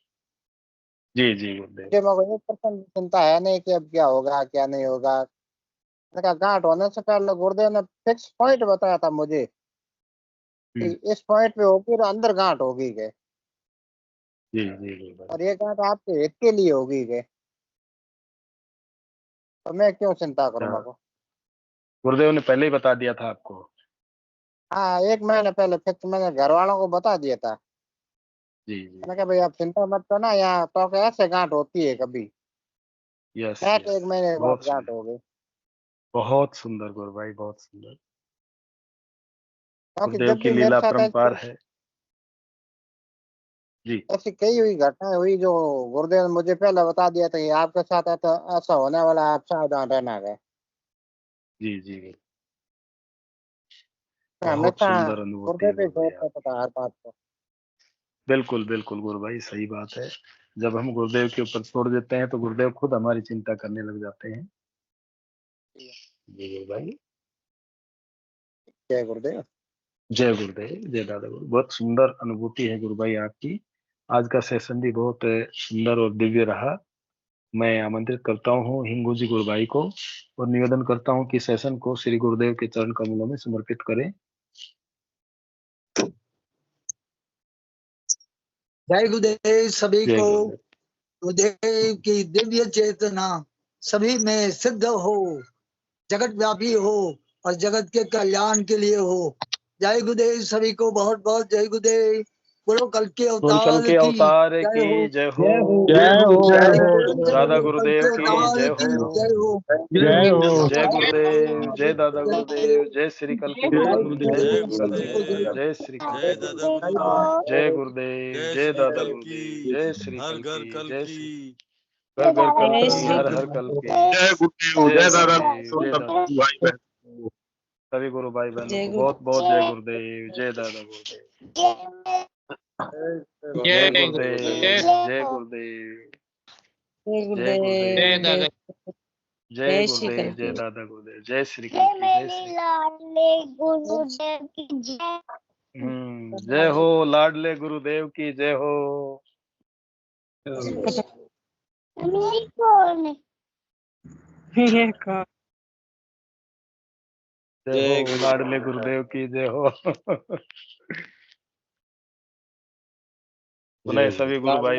जी जी गुरुदेव मुझे मगर 1% चिंता है नहीं कि अब क्या होगा क्या नहीं होगा। मैंने कहा गांठ होने से पहले गुरुदेव ने फिक्स पॉइंट बताया था मुझे कि इस पॉइंट पे होगी और अंदर गांठ होगी के, जी जी गुरुदेव। और ये गांठ आपके हित के लिए होगी के, तो मैं क्यों चिंता करूँ मको। गुरुदेव ने पहले ही बता दिया था आपको। हाँ 1 महीने पहले फिक्स मैंने घर वालों को बता दिया था। जी जी मैंने कहा भाई आप चिंता मत करना, यहाँ तो ऐसे गांठ होती है कभी। यस मैं यस 1 महीने के बाद बहुत गांठ सुंदर, हो गई। बहुत सुंदर गुरु भाई, बहुत सुंदर। क्योंकि गुरुदेव जब की भी मेरे लीला साथ अपरंपार है। जी ऐसी कई हुई घटनाएं हुई जो गुरुदेव ने मुझे पहले बता दिया था कि आपके साथ ऐसा होने वाला है, आप सावधान रहना है। जी जी जी। मैं बहुत हमेशा सुंदर अनुभूति गुरुदेव है पे गुरु जोर भाई आप। देता था हर बात को। बिल्कुल बिल्कुल गुरु भाई, सही बात है। जब हम गुरुदेव के ऊपर छोड़ देते हैं तो गुरुदेव खुद हमारी चिंता करने लग जाते हैं। जी गुरु भाई। जय गुरुदेव। जय गुरुदेव, जय दादा गुरु। बहुत सुंदर अनुभूति है गुरु भाई आपकी। आज का सेशन भी बहुत सुंदर और दिव्य रहा। मैं आमंत्रित करता हूँ हिंगू जी गुरु भाई को और निवेदन करता हूँ कि सेशन को श्री गुरुदेव के चरण कमलों में समर्पित करें। जय गुरुदेव सभी जय को। गुरुदेव। गुरुदेव की दिव्य चेतना सभी में सिद्ध हो, जगत व्यापी हो और जगत के कल्याण के लिए हो। जय गुरुदेव सभी को, बहुत बहुत जय गुरुदेव। बोलो कल के कल अवतार के की अवतार जय की हो। जय हो। जय हो दादा कल के गुरुदेव की अवतार जय की हो। जय हो। जय गुरुदेव, जय दादा गुरुदेव, जय श्री कल की बात, जय जय गुरु कल की बात, जय श्री कल की बात। जय गुरुदेव, जय दादा गुरुदेव, जय श्री कल की, जय श्री घर घर कल की, हर हर कल की। जय गुरुदेव, जय जय दादा गुरुदेव, जय दादा। भाई बहन। सभी गुरु भाई बहनों को बहुत बहुत जय गुरुदेव, जय दादा गुरुदेव। जय गुरुदेव, जय गुरुदेव, जय गुरुदेव, जय गुरुदेव, जय दादा गुरुदेव, जय श्री कल की, जय श्री। जय हो लाडले गुरुदेव की जय हो। ये कौन? जय हो लाडले गुरुदेव की जय हो। पुनः सभी गुरु भाई